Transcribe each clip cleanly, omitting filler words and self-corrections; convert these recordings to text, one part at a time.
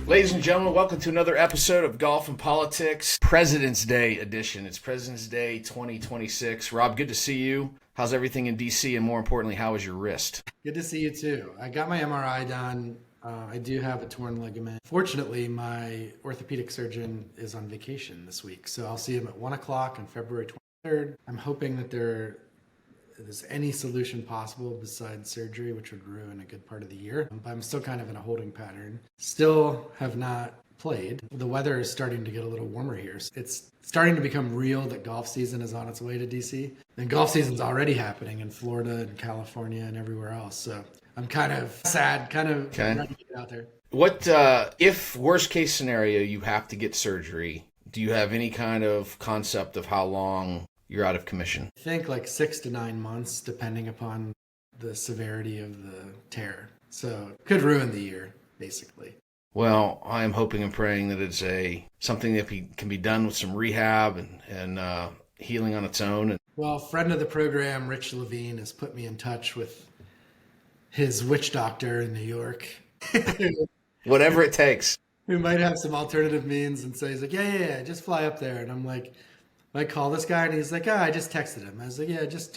Ladies and gentlemen, welcome to another episode of Golf and Politics, President's Day edition. It's President's Day 2026. Rob, good to see you. How's everything in DC? And more importantly, how is your wrist? Good to see you too. I got my MRI done. I do have a torn ligament. Fortunately, my orthopedic surgeon is on vacation this week, so I'll see him at 1 o'clock on February 23rd. I'm hoping that there's any solution possible besides surgery, which would ruin a good part of the year. But I'm still kind of in a holding pattern. Still have not played. The weather is starting to get a little warmer here. It's starting to become real that golf season is on its way to DC. And golf season's already happening in Florida and California and everywhere else. So I'm kind of sad, ready to get out there. What, if worst case scenario, you have to get surgery, do you have any kind of concept of how long you're out of commission? I think like 6 to 9 months, depending upon the severity of the tear. So it could ruin the year, basically. Well, I am hoping and praying that it's something that can be done with some rehab and healing on its own. Well, friend of the program, Rich Levine, has put me in touch with his witch doctor in New York. Whatever it takes. Who might have some alternative means, and so he's like, yeah, just fly up there. And I'm like, I call this guy, and he's like, I just texted him. I was like, yeah, just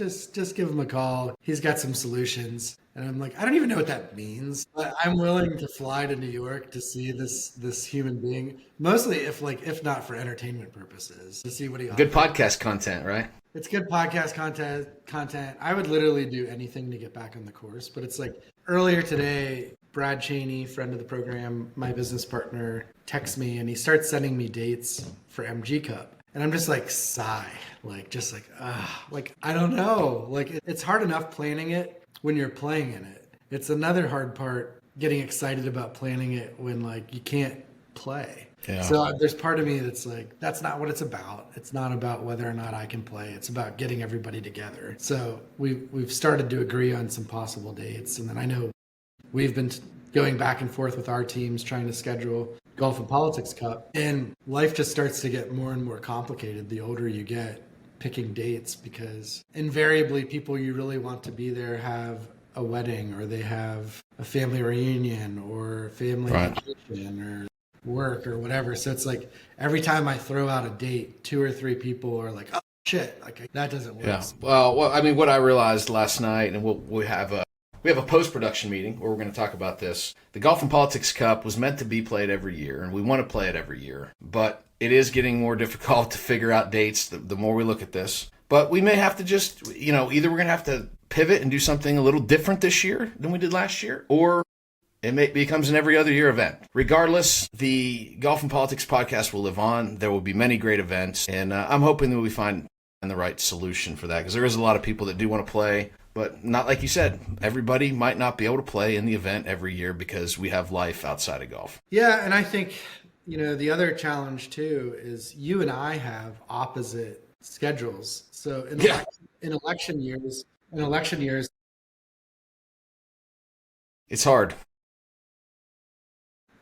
give him a call. He's got some solutions. And I'm like, I don't even know what that means, but I'm willing to fly to New York to see this human being, mostly if not for entertainment purposes, to see what he offers. Good podcast content, right? It's good podcast content. I would literally do anything to get back on the course, but it's like earlier today, Brad Cheney, friend of the program, my business partner, texts me, and he starts sending me dates for MG Cup. And I'm just like, sigh, I don't know. It's hard enough planning it when you're playing in it. It's another hard part getting excited about planning it when you can't play. Yeah. So there's part of me that's like, that's not what it's about. It's not about whether or not I can play. It's about getting everybody together. So we've started to agree on some possible dates. And then I know we've been going back and forth with our teams trying to schedule Golf and Politics Cup. And life just starts to get more and more complicated the older you get picking dates, because invariably people you really want to be there have a wedding, or they have a family reunion, or family vacation, or work, or whatever. So it's like every time I throw out a date, 2 or 3 people are like, oh shit, that doesn't work. Yeah. Well, I mean, what I realized last night, and we have a post-production meeting where we're going to talk about this. The Golf and Politics Cup was meant to be played every year, and we want to play it every year. But it is getting more difficult to figure out dates the more we look at this. But we may have to just, either we're going to have to pivot and do something a little different this year than we did last year, or it becomes an every other year event. Regardless, the Golf and Politics podcast will live on. There will be many great events, and I'm hoping that we find the right solution for that, because there is a lot of people that do want to play. But not like you said, everybody might not be able to play in the event every year because we have life outside of golf. Yeah, and I think, the other challenge too is you and I have opposite schedules. So in election years, it's hard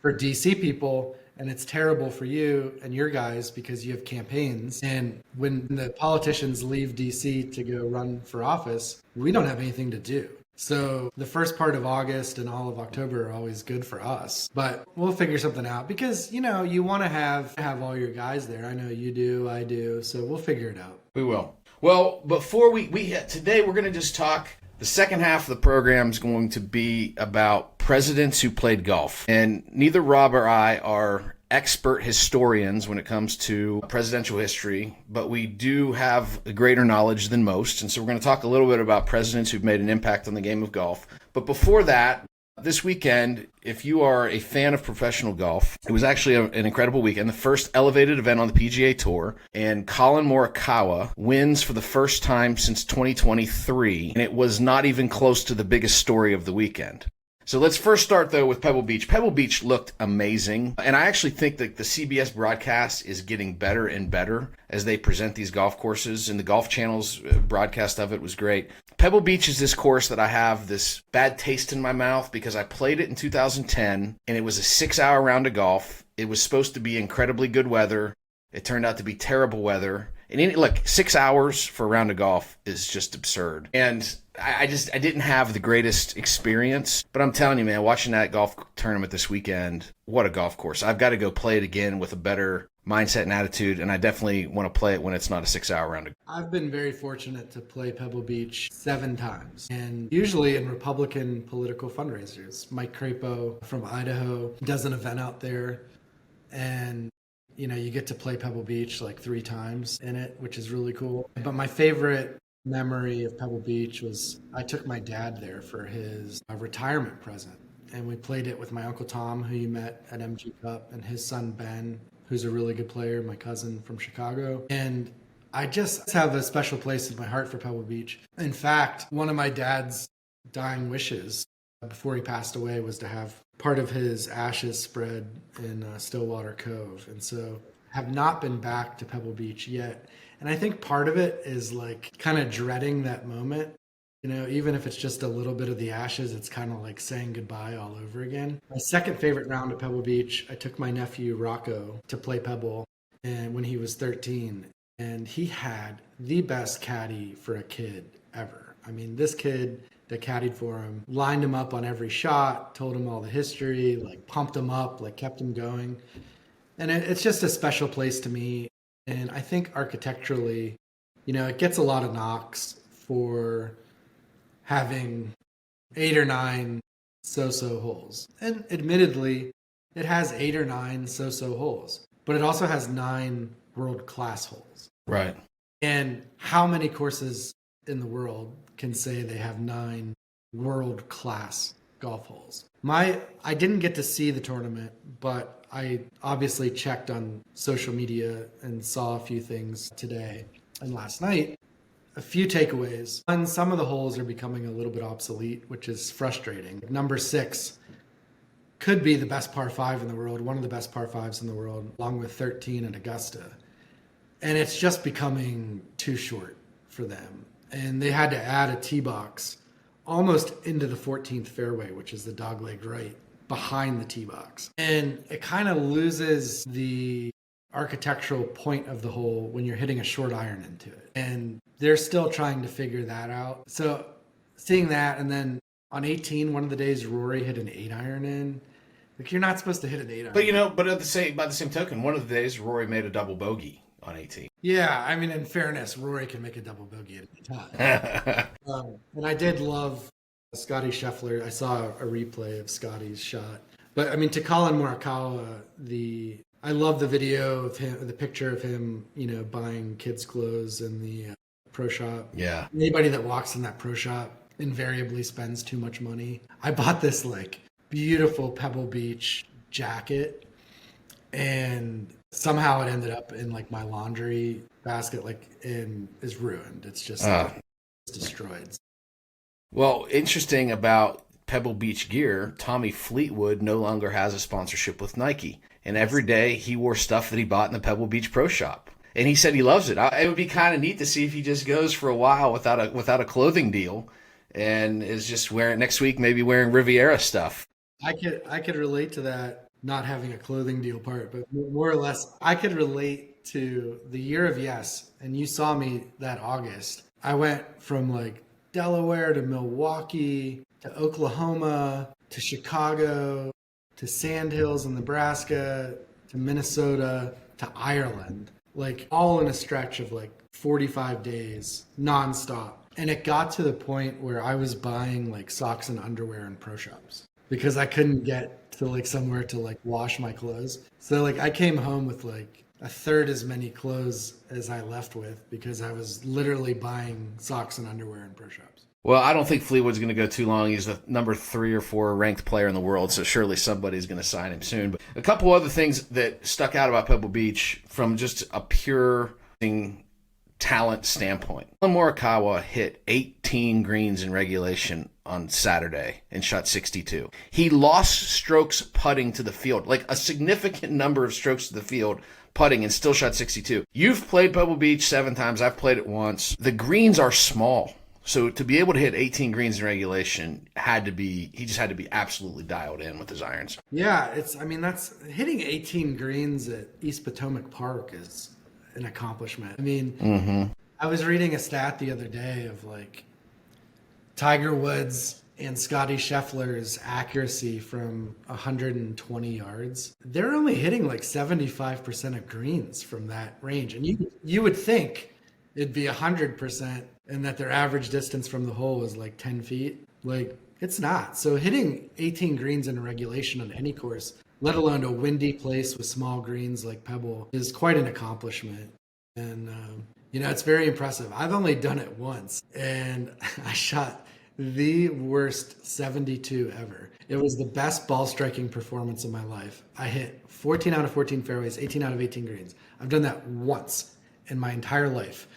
for DC people, and it's terrible for you and your guys because you have campaigns. And when the politicians leave DC to go run for office, we don't have anything to do. So the first part of August and all of October are always good for us. But we'll figure something out because, you want to have all your guys there. I know you do, I do. So we'll figure it out. We will. Well, before today we're going to just talk. The second half of the program is going to be about presidents who played golf. And neither Rob or I are expert historians when it comes to presidential history, but we do have a greater knowledge than most. And so we're going to talk a little bit about presidents who've made an impact on the game of golf. But before that, this weekend, if you are a fan of professional golf, it was actually an incredible weekend. The first elevated event on the PGA Tour, and Colin Morikawa wins for the first time since 2023, and it was not even close to the biggest story of the weekend. So let's first start, though, with Pebble Beach. Pebble Beach looked amazing, and I actually think that the CBS broadcast is getting better and better as they present these golf courses, and the Golf Channel's broadcast of it was great. Pebble Beach is this course that I have this bad taste in my mouth because I played it in 2010, and it was a 6-hour round of golf. It was supposed to be incredibly good weather. It turned out to be terrible weather, And look, 6 hours for a round of golf is just absurd. And I didn't have the greatest experience, but I'm telling you, man, watching that golf tournament this weekend, what a golf course. I've got to go play it again with a better mindset and attitude, and I definitely want to play it when it's not a 6 hour round. I've been very fortunate to play Pebble Beach 7 times, and usually in Republican political fundraisers. Mike Crapo from Idaho does an event out there, and you get to play Pebble Beach like 3 times in it, which is really cool. But my favorite memory of Pebble Beach was I took my dad there for his retirement present, and we played it with my Uncle Tom, who you met at MG Cup, and his son Ben, who's a really good player, my cousin from Chicago. And I just have a special place in my heart for Pebble Beach. In fact, one of my dad's dying wishes before he passed away was to have part of his ashes spread in Stillwater Cove. And so have not been back to Pebble Beach yet. And I think part of it is like kind of dreading that moment. Even if it's just a little bit of the ashes, it's kind of like saying goodbye all over again. My second favorite round at Pebble Beach, I took my nephew Rocco to play Pebble, and when he was 13, and he had the best caddy for a kid ever. I mean, this kid that caddied for him lined him up on every shot, told him all the history, like pumped him up, like kept him going. And it's just a special place to me. And I think architecturally, it gets a lot of knocks for having 8 or 9 so-so holes. And admittedly, it has 8 or 9 so-so holes, but it also has 9 world-class holes. Right. And how many courses in the world can say they have 9 world-class golf holes? I didn't get to see the tournament, but I obviously checked on social media and saw a few things today and last night. A few takeaways. One, some of the holes are becoming a little bit obsolete, which is frustrating. Number 6 could be the best par 5 in the world, one of the best par 5s in the world, along with 13 at Augusta. And it's just becoming too short for them. And they had to add a tee box almost into the 14th fairway, which is the dogleg right, behind the tee box. And it kind of loses the architectural point of the hole when you're hitting a short iron into it. And they're still trying to figure that out. So seeing that, and then on 18, one of the days Rory hit an 8 iron in. Like, you're not supposed to hit an 8 iron. But by the same token, one of the days Rory made a double bogey on 18. Yeah, I mean, in fairness, Rory can make a double bogey at any time. And I did love Scottie Scheffler. I saw a replay of Scottie's shot. But I mean, to Colin Morikawa, I love the video of him, the picture of him, buying kids' clothes in the pro shop. Yeah. Anybody that walks in that pro shop invariably spends too much money. I bought this like beautiful Pebble Beach jacket, and somehow it ended up in like my laundry basket, and is ruined. It's just it's destroyed. Well, interesting about Pebble Beach gear, Tommy Fleetwood no longer has a sponsorship with Nike. And every day he wore stuff that he bought in the Pebble Beach Pro Shop. And he said he loves it. It would be kind of neat to see if he just goes for a while without a clothing deal and is just next week maybe wearing Riviera stuff. I could relate to that, not having a clothing deal part, but more or less I could relate to the year of yes. And you saw me that August. I went from like Delaware to Milwaukee to Oklahoma to Chicago to Sandhills in Nebraska, to Minnesota, to Ireland, like all in a stretch of like 45 days, nonstop. And it got to the point where I was buying like socks and underwear in pro shops because I couldn't get to like somewhere to like wash my clothes. So like I came home with like a third as many clothes as I left with because I was literally buying socks and underwear in pro shops. Well, I don't think Fleetwood's going to go too long. He's the number 3 or 4 ranked player in the world, so surely somebody's going to sign him soon. But a couple other things that stuck out about Pebble Beach from just a pure talent standpoint. Morikawa hit 18 greens in regulation on Saturday and shot 62. He lost strokes putting to the field, like a significant number of strokes to the field putting, and still shot 62. You've played Pebble Beach 7 times. I've played it once. The greens are small. So to be able to hit 18 greens in regulation he just had to be absolutely dialed in with his irons. Yeah, that's hitting 18 greens at East Potomac Park an accomplishment. I mean, I was reading a stat the other day of like Tiger Woods and Scottie Scheffler's accuracy from 120 yards. They're only hitting like 75% of greens from that range. And you would think it'd be 100% and that their average distance from the hole is like 10 feet. Like, it's not. So hitting 18 greens in regulation on any course, let alone a windy place with small greens like Pebble, is quite an accomplishment. And, it's very impressive. I've only done it once, and I shot the worst 72 ever. It was the best ball striking performance of my life. I hit 14 out of 14 fairways, 18 out of 18 greens. I've done that once in my entire life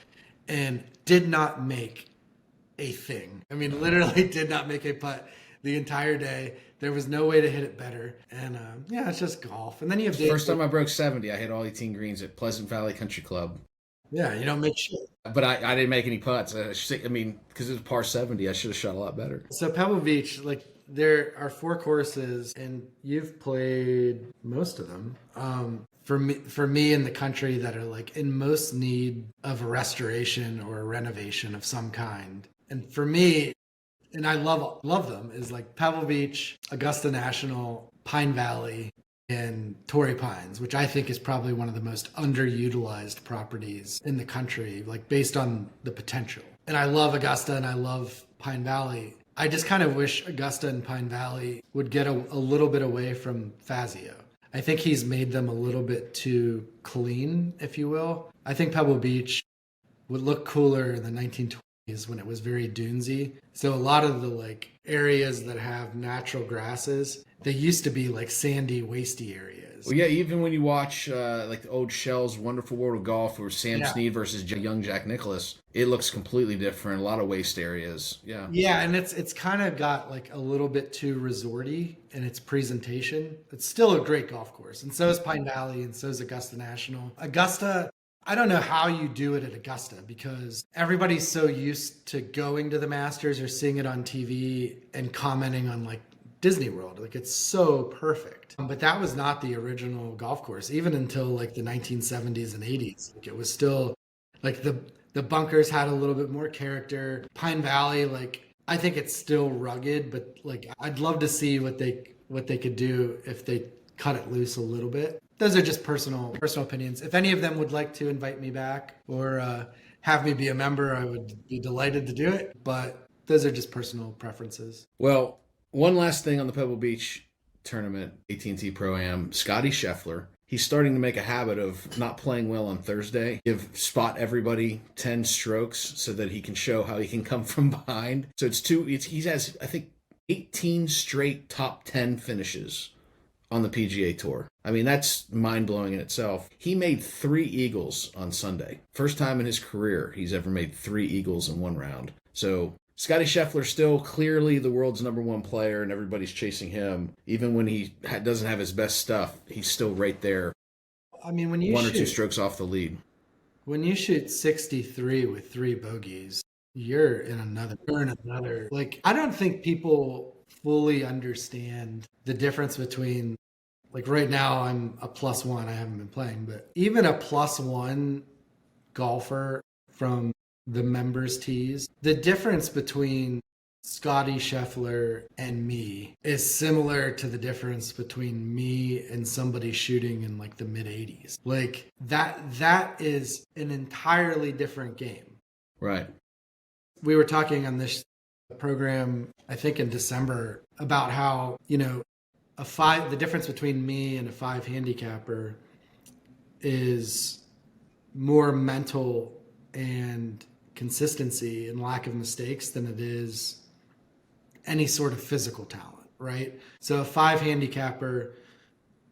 and did not make a thing. I mean, literally did not make a putt the entire day. There was no way to hit it better. And it's just golf. And then you have First time I broke 70, I hit all 18 greens at Pleasant Valley Country Club. Yeah, you don't make shit. But I didn't make any putts. I mean, because it was par 70, I should have shot a lot better. So Pebble Beach, like, there are 4 courses, and you've played most of them. For me in the country that are like in most need of a restoration or a renovation of some kind. And for me, and I love them, is like Pebble Beach, Augusta National, Pine Valley, and Torrey Pines, which I think is probably one of the most underutilized properties in the country, like based on the potential. And I love Augusta and I love Pine Valley. I just kind of wish Augusta and Pine Valley would get a little bit away from Fazio. I think he's made them a little bit too clean, if you will. I think Pebble Beach would look cooler in the 1920s when it was very dunesy. So a lot of the like areas that have natural grasses, they used to be like sandy, wasty areas. Well, yeah, even when you watch like the old Shell's Wonderful World of Golf, where Sam Snead versus young Jack Nicklaus, it looks completely different. A lot of waste areas. Yeah. Yeah, and it's kind of got like a little bit too resorty in its presentation. It's still a great golf course, and so is Pine Valley, and so is Augusta National. Augusta, I don't know how you do it at Augusta because everybody's so used to going to the Masters or seeing it on TV and commenting on like Disney World. Like, it's so perfect. But that was not the original golf course, even until like the 1970s and 80s. Like, it was still like the bunkers had a little bit more character. Pine Valley, like, I think it's still rugged, but like I'd love to see what they could do if they cut it loose a little bit. Those are just personal opinions. If any of them would like to invite me back or have me be a member, I would be delighted to do it. But those are just personal preferences. Well, one last thing on the Pebble Beach tournament, AT&T Pro-Am, Scottie Scheffler. He's starting to make a habit of not playing well on Thursday. Spot everybody 10 strokes so that he can show how he can come from behind. So he has, I think, 18 straight top 10 finishes on the PGA Tour. I mean, that's mind-blowing in itself. He made 3 eagles on Sunday. First time in his career he's ever made 3 eagles in one round. So Scottie Scheffler still clearly the world's number 1 player, and everybody's chasing him. Even when he doesn't have his best stuff, he's still right there. I mean, when you 1 or 2 strokes off the lead. When you shoot 63 with 3 bogeys, you're in another. Like, I don't think people fully understand the difference between, like, right now I'm a +1. I haven't been playing, but even a +1 golfer from the members tees, the difference between Scottie Scheffler and me is similar to the difference between me and somebody shooting in like the mid 80s. Like that is an entirely different game. Right. We were talking on this program, I think in December, about how, the difference between me and a 5 handicapper is more mental and consistency and lack of mistakes than it is any sort of physical talent, right? So a 5 handicapper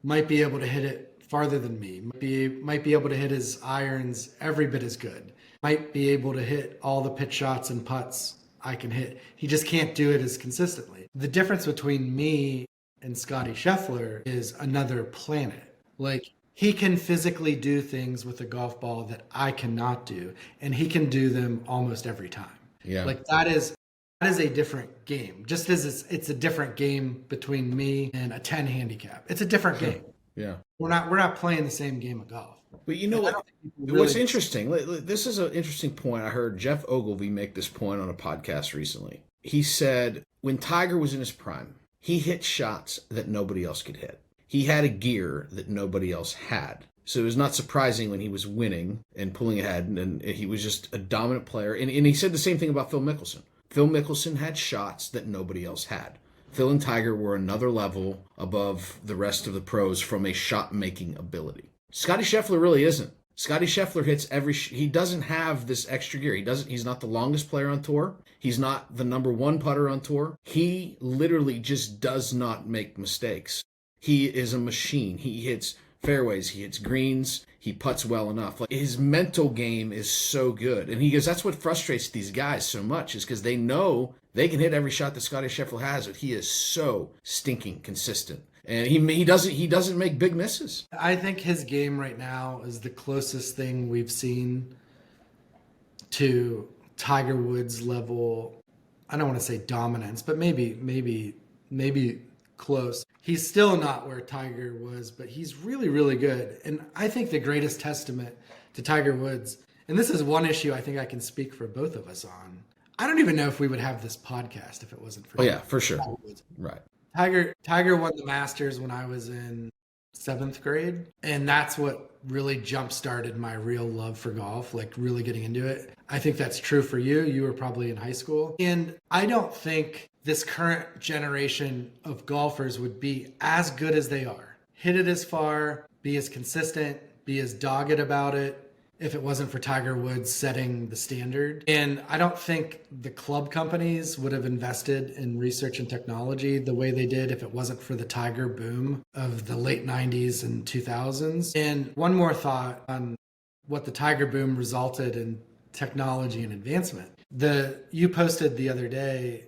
might be able to hit it farther than me, might be able to hit his irons every bit as good, might be able to hit all the pitch shots and putts I can hit. He just can't do it as consistently. The difference between me and Scottie Scheffler is another planet. Like, he can physically do things with a golf ball that I cannot do, and he can do them almost every time. Yeah. Like, that is a different game. Just as it's a different game between me and a 10 handicap. It's a different game. Yeah. We're not playing the same game of golf. But you know what? What's interesting? This is an interesting point. I heard Jeff Ogilvy make this point on a podcast recently. He said when Tiger was in his prime, he hit shots that nobody else could hit. He had a gear that nobody else had. So it was not surprising when he was winning and pulling ahead, and he was just a dominant player. And he said the same thing about Phil Mickelson. Phil Mickelson had shots that nobody else had. Phil and Tiger were another level above the rest of the pros from a shot-making ability. Scottie Scheffler really isn't. Scottie Scheffler hits he doesn't have this extra gear. He's not the longest player on tour. He's not the number one putter on tour. He literally just does not make mistakes. He is a machine. He hits fairways, he hits greens, he putts well enough. Like, his mental game is so good. And he goes, that's what frustrates these guys so much, is because they know they can hit every shot that Scottie Scheffler has, but he is so stinking consistent. And he doesn't make big misses. I think his game right now is the closest thing we've seen to Tiger Woods level. I don't want to say dominance, but maybe close. He's still not where Tiger was, but he's really, really good. And I think the greatest testament to Tiger Woods, and this is one issue I think I can speak for both of us on. I don't even know if we would have this podcast if it wasn't for for sure. Right. Tiger won the Masters when I was in 7th grade, and that's what really jump-started my real love for golf, like really getting into it. I think that's true for you. You were probably in high school. And I don't think this current generation of golfers would be as good as they are. Hit it as far, be as consistent, be as dogged about it, if it wasn't for Tiger Woods setting the standard. And I don't think the club companies would have invested in research and technology the way they did if it wasn't for the Tiger boom of the late 90s and 2000s. And one more thought on what the Tiger boom resulted in technology and advancement. You posted the other day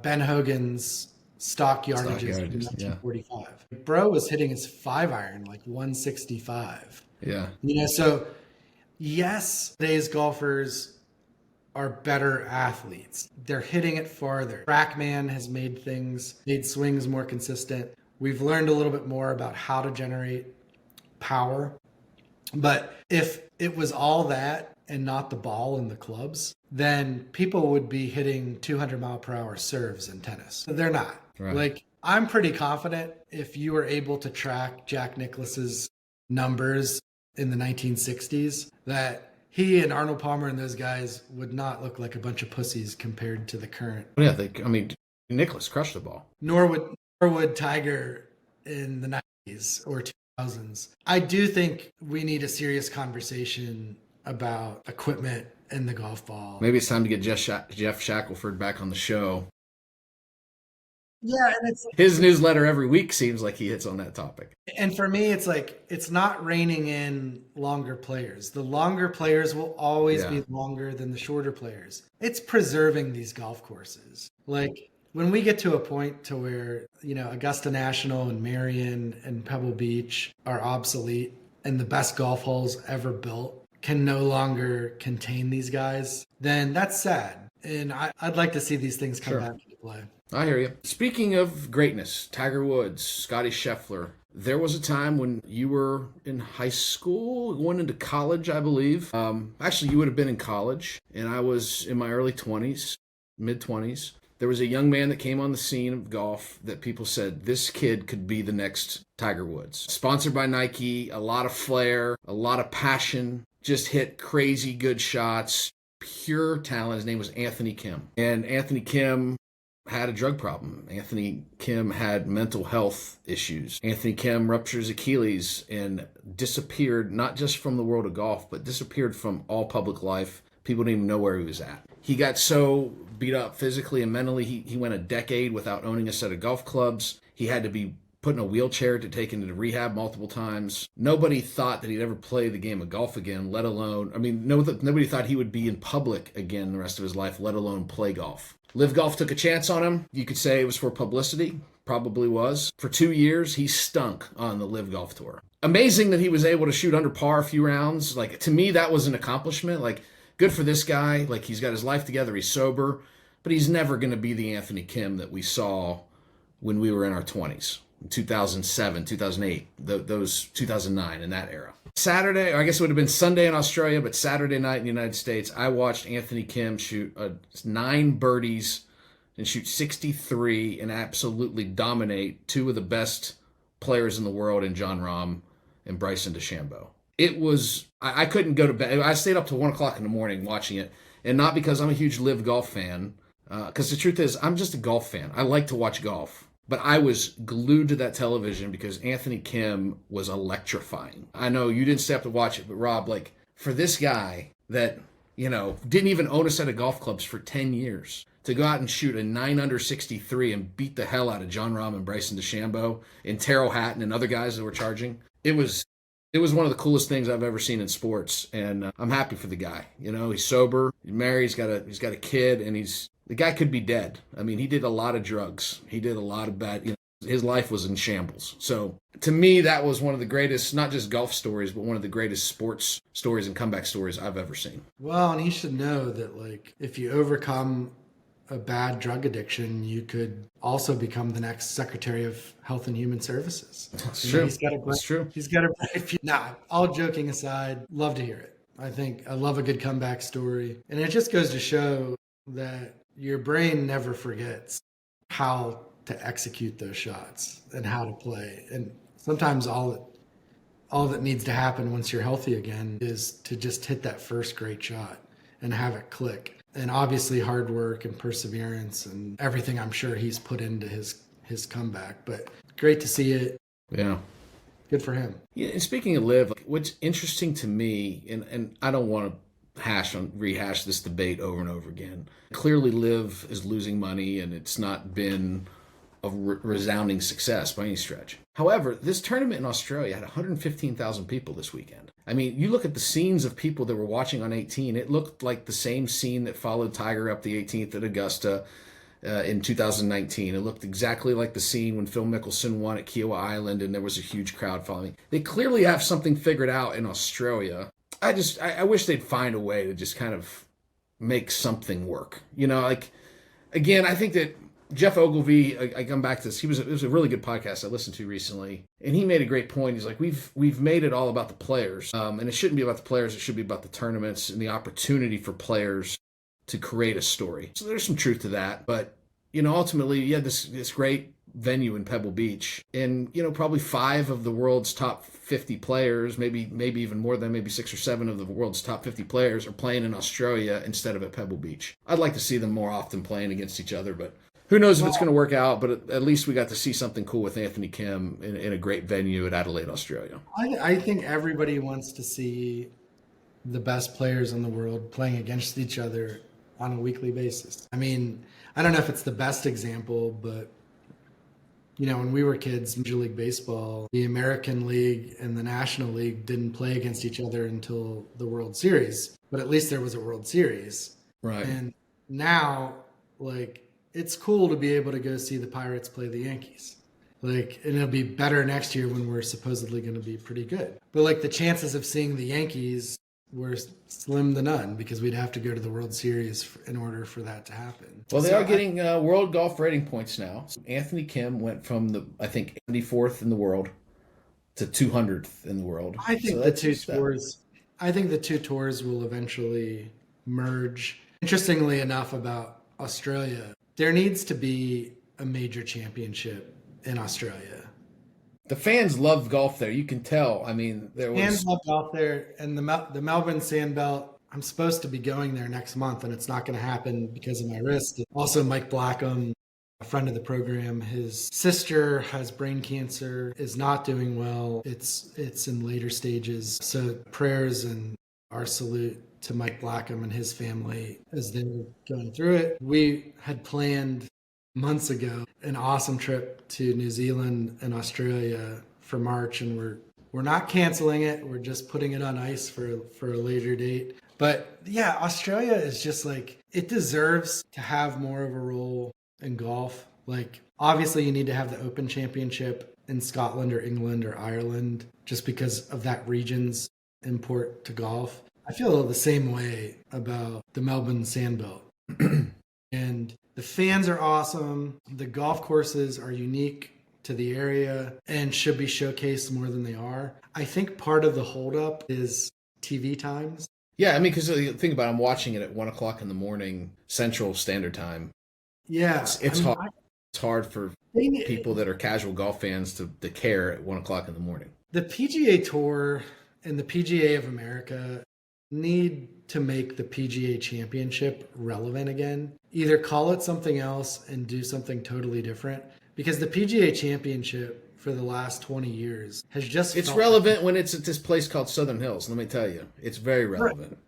Ben Hogan's stock yardages in 1945. Yeah. Bro was hitting his 5-iron like 165. Yeah. So yes, today's golfers are better athletes. They're hitting it farther. TrackMan has made swings more consistent. We've learned a little bit more about how to generate power. But if it was all that and not the ball and the clubs, then people would be hitting 200 mile per hour serves in tennis. They're not. Right. Like, I'm pretty confident if you were able to track Jack Nicklaus's numbers in the 1960s, that he and Arnold Palmer and those guys would not look like a bunch of pussies compared to the current. Yeah, Nicklaus crushed the ball. Nor would Tiger in the 90s or 2000s. I do think we need a serious conversation about equipment and the golf ball. Maybe it's time to get Jeff Shackelford back on the show. Yeah, and it's his newsletter every week seems like he hits on that topic. And for me, it's like, it's not reining in longer players. The longer players will always be longer than the shorter players. It's preserving these golf courses. Like, when we get to a point to where, Augusta National and Marion and Pebble Beach are obsolete and the best golf holes ever built can no longer contain these guys, then that's sad. And I'd like to see these things come back into play. I hear you. Speaking of greatness, Tiger Woods, Scottie Scheffler, there was a time when you were in high school, going into college, I believe. Actually, you would have been in college, and I was in my early 20s, mid-20s. There was a young man that came on the scene of golf that people said, this kid could be the next Tiger Woods. Sponsored by Nike, a lot of flair, a lot of passion, just hit crazy good shots, pure talent. His name was Anthony Kim. And Anthony Kim had a drug problem. Anthony Kim had mental health issues. Anthony Kim ruptured his Achilles and disappeared, not just from the world of golf, but disappeared from all public life. People didn't even know where he was at. He got so beat up physically and mentally, he went a decade without owning a set of golf clubs. He had to be put in a wheelchair to take into rehab multiple times. Nobody thought that he'd ever play the game of golf again, let alone, nobody thought he would be in public again the rest of his life, let alone play golf. Live Golf took a chance on him. You could say it was for publicity. Probably was. For 2 years, he stunk on the Live Golf Tour. Amazing that he was able to shoot under par a few rounds. Like, to me, that was an accomplishment. Like, good for this guy. Like, he's got his life together. He's sober. But he's never going to be the Anthony Kim that we saw when we were in our 20s. 2007, 2008, those 2009, in that era. Saturday, or I guess it would have been Sunday in Australia, but Saturday night in the United States, I watched Anthony Kim shoot 9 birdies and shoot 63 and absolutely dominate two of the best players in the world in Jon Rahm and Bryson DeChambeau. It was, I couldn't go to bed. I stayed up till 1 o'clock in the morning watching it, and not because I'm a huge live golf fan, because the truth is, I'm just a golf fan. I like to watch golf. But I was glued to that television because Anthony Kim was electrifying. I know you didn't stay up to watch it, but Rob, like, for this guy that, didn't even own a set of golf clubs for 10 years, to go out and shoot a 9 under 63 and beat the hell out of Jon Rahm and Bryson DeChambeau and Terrell Hatton and other guys that were charging, it was one of the coolest things I've ever seen in sports, and I'm happy for the guy. He's sober, he's married, he's got a kid, and the guy could be dead. I mean, he did a lot of drugs. He did a lot of bad, his life was in shambles. So to me, that was one of the greatest, not just golf stories, but one of the greatest sports stories and comeback stories I've ever seen. Well, and he should know that, like, if you overcome a bad drug addiction, you could also become the next Secretary of Health and Human Services. That's true. That's true. He's got a bright future. Nah, all joking aside, love to hear it. I love a good comeback story. And it just goes to show that your brain never forgets how to execute those shots and how to play. And sometimes all that needs to happen once you're healthy again is to just hit that first great shot and have it click. And obviously hard work and perseverance and everything I'm sure he's put into his comeback. But great to see it. Yeah. Good for him. Yeah, and speaking of live, what's interesting to me, and I don't want to rehash this debate over and over again. Clearly live is losing money, and it's not been a resounding success by any stretch. However, this tournament in Australia had 115,000 people this weekend. I mean, you look at the scenes of people that were watching on 18, it looked like the same scene that followed Tiger up the 18th at Augusta in 2019. It looked exactly like the scene when Phil Mickelson won at Kiowa Island and there was a huge crowd following. They clearly have something figured out in Australia. I wish they'd find a way to just kind of make something work. Again, I think that Jeff Ogilvy, I come back to this, it was a really good podcast I listened to recently, and he made a great point. He's like, we've made it all about the players, and it shouldn't be about the players, it should be about the tournaments and the opportunity for players to create a story. So there's some truth to that, but, ultimately, you had this great venue in Pebble Beach, and, probably 5 of the world's top 50 players, maybe even more than maybe 6 or 7 of the world's top 50 players are playing in Australia instead of at Pebble Beach. I'd like to see them more often playing against each other, but who knows if it's going to work out, but at least we got to see something cool with Anthony Kim in a great venue at Adelaide, Australia. I think everybody wants to see the best players in the world playing against each other on a weekly basis. I mean, I don't know if it's the best example, but, when we were kids, Major League Baseball, the American League and the National League didn't play against each other until the World Series, but at least there was a World Series. Right. And now, it's cool to be able to go see the Pirates play the Yankees. And it'll be better next year when we're supposedly going to be pretty good. But the chances of seeing the Yankees were slim to none because we'd have to go to the World Series in order for that to happen. Well, they are getting world golf rating points now. Anthony Kim went from I think 74th in the world to 200th in the world. I think the two tours will eventually merge. Interestingly enough about Australia, there needs to be a major championship in Australia. The fans love golf there. You can tell. I mean, fans love golf there, and the Melbourne Sandbelt. I'm supposed to be going there next month, and it's not going to happen because of my wrist. Also, Mike Blackham, a friend of the program, his sister has brain cancer, is not doing well. It's in later stages. So prayers and our salute to Mike Blackham and his family as they were going through it. We had planned months ago an awesome trip to New Zealand and Australia for March, and we're not canceling it. We're just putting it on ice for a later date. But yeah, Australia is just it deserves to have more of a role in golf. Obviously you need to have the Open Championship in Scotland or England or Ireland just because of that region's import to golf. I feel the same way about the Melbourne Sandbelt. And the fans are awesome. The golf courses are unique to the area and should be showcased more than they are. I think part of the holdup is TV times. Yeah, I mean, because think about it, I'm watching it at 1 o'clock in the morning Central Standard Time. Yeah. It's hard. It's hard for people that are casual golf fans to care at 1 o'clock in the morning. The PGA Tour and the PGA of America need to make the PGA Championship relevant again. Either call it something else and do something totally different, because the PGA Championship for the last 20 years has just It's relevant when it's at this place called Southern Hills. Let me tell you, it's very relevant. Right.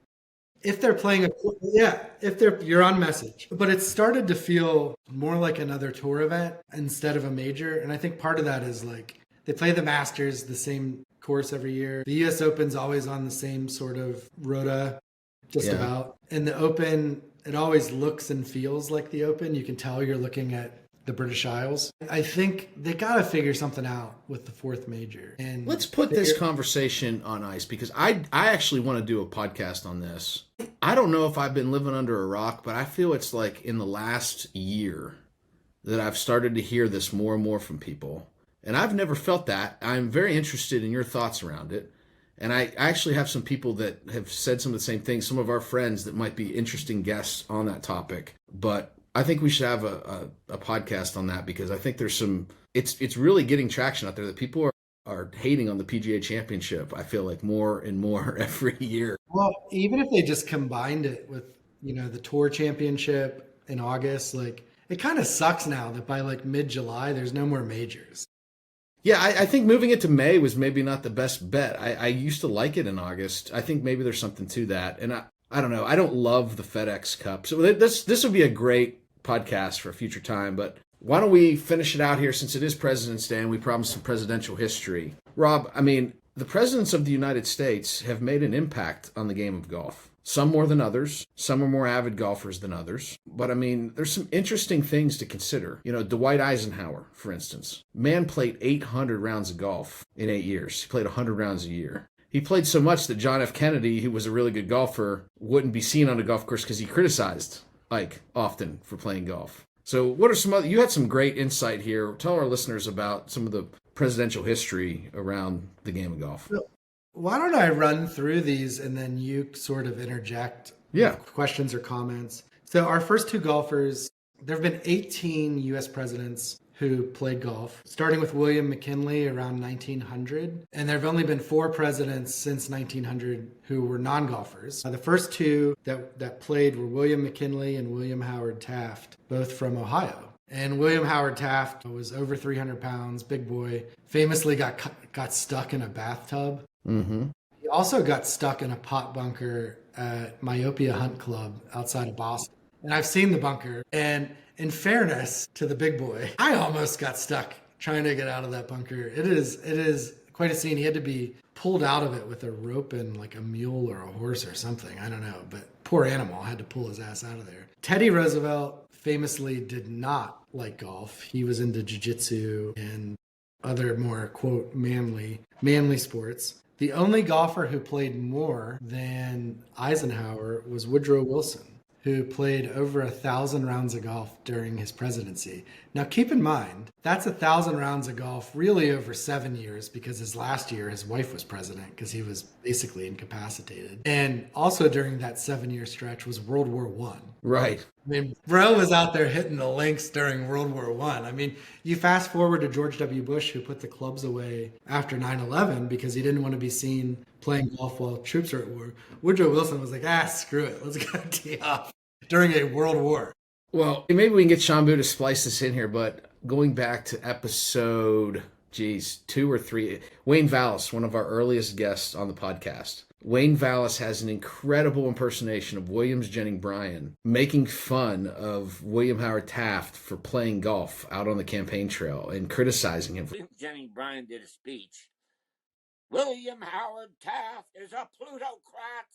If they're playing you're on message. But it's started to feel more like another tour event instead of a major. And I think part of that is like they play the Masters the same course every year. The US Open's always on the same sort of rota, about. And the Open, it always looks and feels like the Open. You can tell you're looking at the British Isles. I think they got to figure something out with the fourth major. And let's put this conversation on ice, because I actually want to do a podcast on this. I don't know if I've been living under a rock, but I feel it's like in the last year that I've started to hear this more and more from people. And I've never felt that. I'm very interested in your thoughts around it. And I actually have some people that have said some of the same things, some of our friends that might be interesting guests on that topic. But I think we should have a podcast on that, because I think there's some, it's really getting traction out there that people are hating on the PGA Championship. I feel like more and more every year. Well, even if they just combined it with, the Tour Championship in August, like it kind of sucks now that by like mid-July, there's no more majors. Yeah, I think moving it to May was maybe not the best bet. I used to like it in August. I think maybe there's something to that. And I don't know. I don't love the FedEx Cup. So this would be a great podcast for a future time. But why don't we finish it out here, since it is President's Day and we promised some presidential history. Rob, I mean, the presidents of the United States have made an impact on the game of golf. Some more than others. Some are more avid golfers than others. But I mean, there's some interesting things to consider. Dwight Eisenhower, for instance. Man played 800 rounds of golf in 8 years. He played 100 rounds a year. He played so much that John F. Kennedy, who was a really good golfer, wouldn't be seen on a golf course because he criticized Ike often for playing golf. So what are some other, you had some great insight here. Tell our listeners about some of the presidential history around the game of golf. Why don't I run through these and then you sort of interject with questions or comments? So our first two golfers, there have been 18 U.S. presidents who played golf, starting with William McKinley around 1900. And there have only been 4 presidents since 1900 who were non-golfers. The first two that played were William McKinley and William Howard Taft, both from Ohio. And William Howard Taft was over 300 pounds, big boy, famously got stuck in a bathtub. Mm-hmm. He also got stuck in a pot bunker at Myopia Hunt Club outside of Boston. And I've seen the bunker. And in fairness to the big boy, I almost got stuck trying to get out of that bunker. It is quite a scene. He had to be pulled out of it with a rope and like a mule or a horse or something. I don't know. But poor animal had to pull his ass out of there. Teddy Roosevelt famously did not like golf. He was into jiu-jitsu and other more, quote, manly sports. The only golfer who played more than Eisenhower was Woodrow Wilson, who played over 1,000 rounds of golf during his presidency. Now, keep in mind, that's 1,000 rounds of golf really over 7 years, because his last year, his wife was president because he was basically incapacitated. And also during that 7-year stretch was World War I. Right. I mean, bro was out there hitting the links during World War I. I mean, you fast forward to George W. Bush, who put the clubs away after 9/11 because he didn't want to be seen playing golf while troops are at war. Woodrow Wilson was like, screw it. Let's go tee off during a world war. Well, maybe we can get DeChambeau to splice this in here, but going back to episode, 2 or 3, Wayne Vallis, one of our earliest guests on the podcast. Wayne Vallis has an incredible impersonation of Williams Jennings Bryan making fun of William Howard Taft for playing golf out on the campaign trail and criticizing him. Williams Jennings Bryan did a speech. William Howard Taft is a plutocrat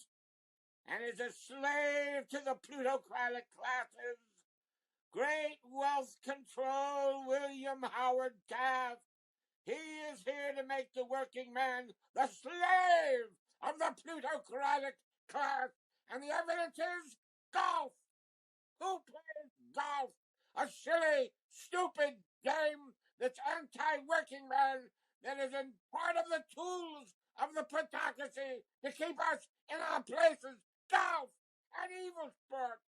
and is a slave to the plutocratic classes. Great wealth control, William Howard Taft. He is here to make the working man the slave of the plutocratic class. And the evidence is golf. Who plays golf? A silly, stupid game that's anti-working man, that is in part of the tools of the plutocracy to keep us in our places. Golf, an evil sport.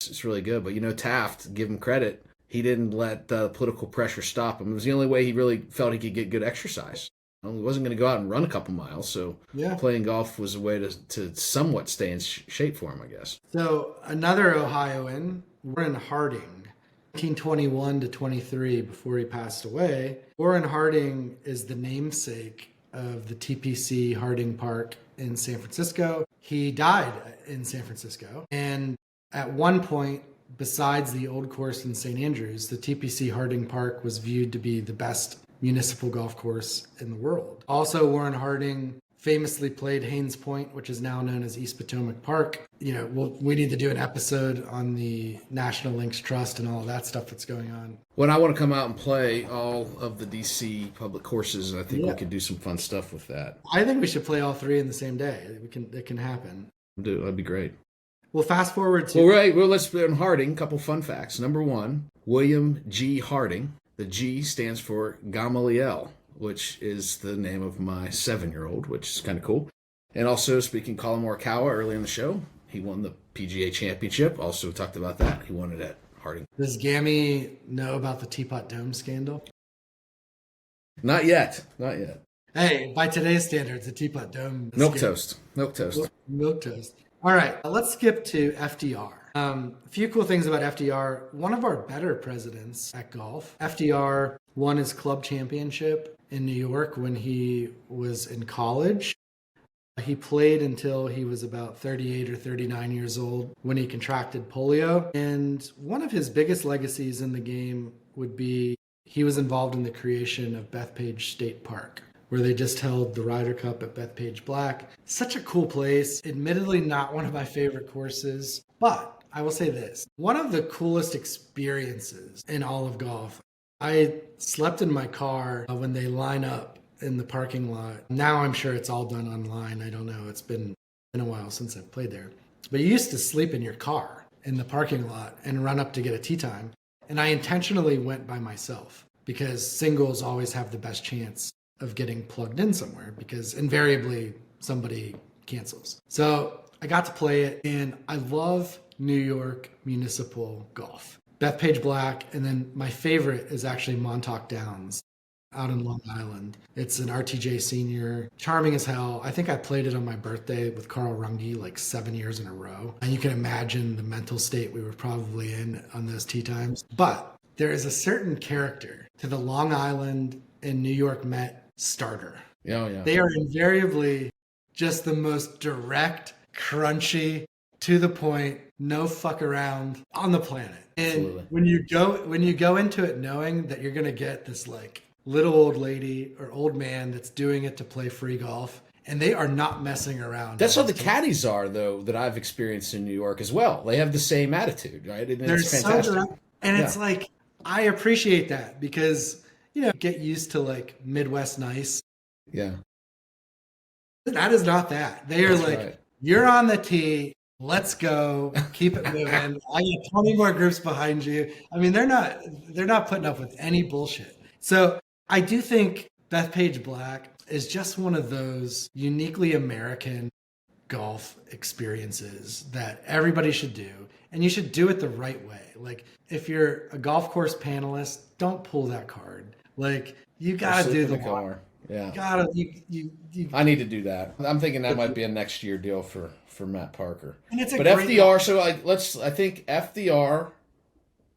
It's really good, but Taft, give him credit, he didn't let the political pressure stop him. It was the only way he really felt he could get good exercise. He wasn't going to go out and run a couple miles, so playing golf was a way to somewhat stay in shape for him, I guess. So another Ohioan, Warren Harding, 1921 to 23, before he passed away. Warren Harding is the namesake of the TPC Harding Park in San Francisco. He died in San Francisco, and at one point, besides the old course in St. Andrews, the TPC Harding Park was viewed to be the best municipal golf course in the world. Also, Warren Harding famously played Haynes Point, which is now known as East Potomac Park. We need to do an episode on the National Links Trust and all of that stuff that's going on. When I want to come out and play all of the DC public courses, I think we could do some fun stuff with that. I think we should play all three in the same day. It can happen. That'd be great. Well, fast forward to... Let's put on Harding. A couple fun facts. Number one, William G. Harding. The G stands for Gamaliel, which is the name of my 7-year-old, which is kind of cool. And also, speaking Colin Morikawa early in the show, he won the PGA Championship. Also talked about that. He won it at Harding. Does Gammy know about the Teapot Dome scandal? Not yet. Hey, by today's standards, the Teapot Dome... Milk toast. Milk toast. All right, let's skip to FDR. A few cool things about FDR. One of our better presidents at golf. FDR won his club championship in New York when he was in college. He played until he was about 38 or 39 years old when he contracted polio. And one of his biggest legacies in the game would be he was involved in the creation of Bethpage State Park, where they just held the Ryder Cup at Bethpage Black. Such a cool place. Admittedly, not one of my favorite courses, but I will say this. One of the coolest experiences in all of golf, I slept in my car when they line up in the parking lot. Now I'm sure it's all done online. I don't know. It's been a while since I've played there. But you used to sleep in your car in the parking lot and run up to get a tee time. And I intentionally went by myself because singles always have the best chance of getting plugged in somewhere because invariably somebody cancels. So I got to play it, and I love New York municipal golf. Bethpage Black, and then my favorite is actually Montauk Downs out in Long Island. It's an RTJ senior, charming as hell. I think I played it on my birthday with Carl Runge like 7 years in a row. And you can imagine the mental state we were probably in on those tee times. But there is a certain character to the Long Island and New York Met starter. Yeah. They are invariably just the most direct, crunchy, to the point, no fuck around on the planet. And when you go into it knowing that you're going to get this like little old lady or old man that's doing it to play free golf, and they are not messing around. That's how the caddies are, though, that I've experienced in New York as well. They have the same attitude, right? And they're it's fantastic. so direct. And it's like, I appreciate that because, get used to like Midwest nice. Yeah. That is not that. They are right. You're on the tee. Let's go. Keep it moving. I got 20 more groups behind you. I mean, they're not putting up with any bullshit. So I do think Bethpage Black is just one of those uniquely American golf experiences that everybody should do. And you should do it the right way. Like, if you're a golf course panelist, don't pull that card. Like, you gotta do the car. Yeah. You I need to do that. I'm thinking that might be a next year deal for Matt Parker. And it's but FDR, so I think FDR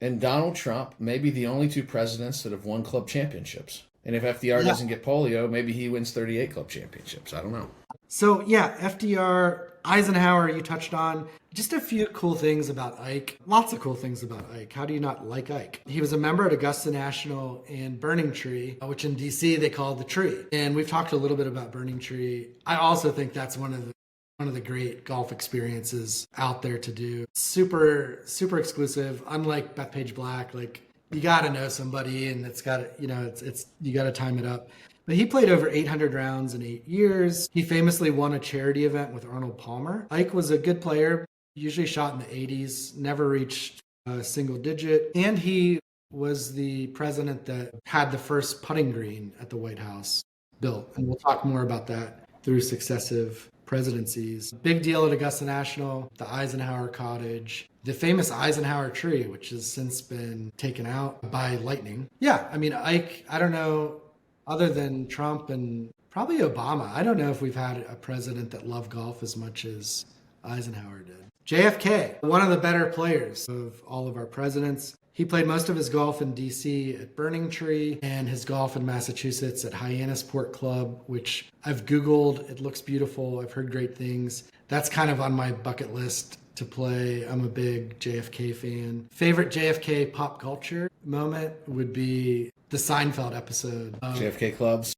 and Donald Trump may be the only two presidents that have won club championships. And if FDR doesn't get polio, maybe he wins 38 club championships. I don't know. So yeah, FDR, Eisenhower, you touched on. Just a few cool things about Ike. Lots of cool things about Ike. How do you not like Ike? He was a member at Augusta National and Burning Tree, which in DC they call the Tree. And we've talked a little bit about Burning Tree. I also think that's one of the great golf experiences out there to do. Super, super exclusive. Unlike Bethpage Black, like you got to know somebody, and it's got to, you got to time it up. But he played over 800 rounds in 8 years. He famously won a charity event with Arnold Palmer. Ike was a good player, usually shot in the 80s, never reached a single digit. And he was the president that had the first putting green at the White House built. And we'll talk more about that through successive presidencies. Big deal at Augusta National, the Eisenhower cottage, the famous Eisenhower tree, which has since been taken out by lightning. Yeah, I mean, Ike, I don't know, other than Trump and probably Obama, I don't know if we've had a president that loved golf as much as Eisenhower did. JFK, one of the better players of all of our presidents. He played most of his golf in D.C. at Burning Tree and his golf in Massachusetts at Hyannisport Club, which I've Googled. It looks beautiful. I've heard great things. That's kind of on my bucket list to play. I'm a big JFK fan. Favorite JFK pop culture moment would be the Seinfeld episode. JFK clubs.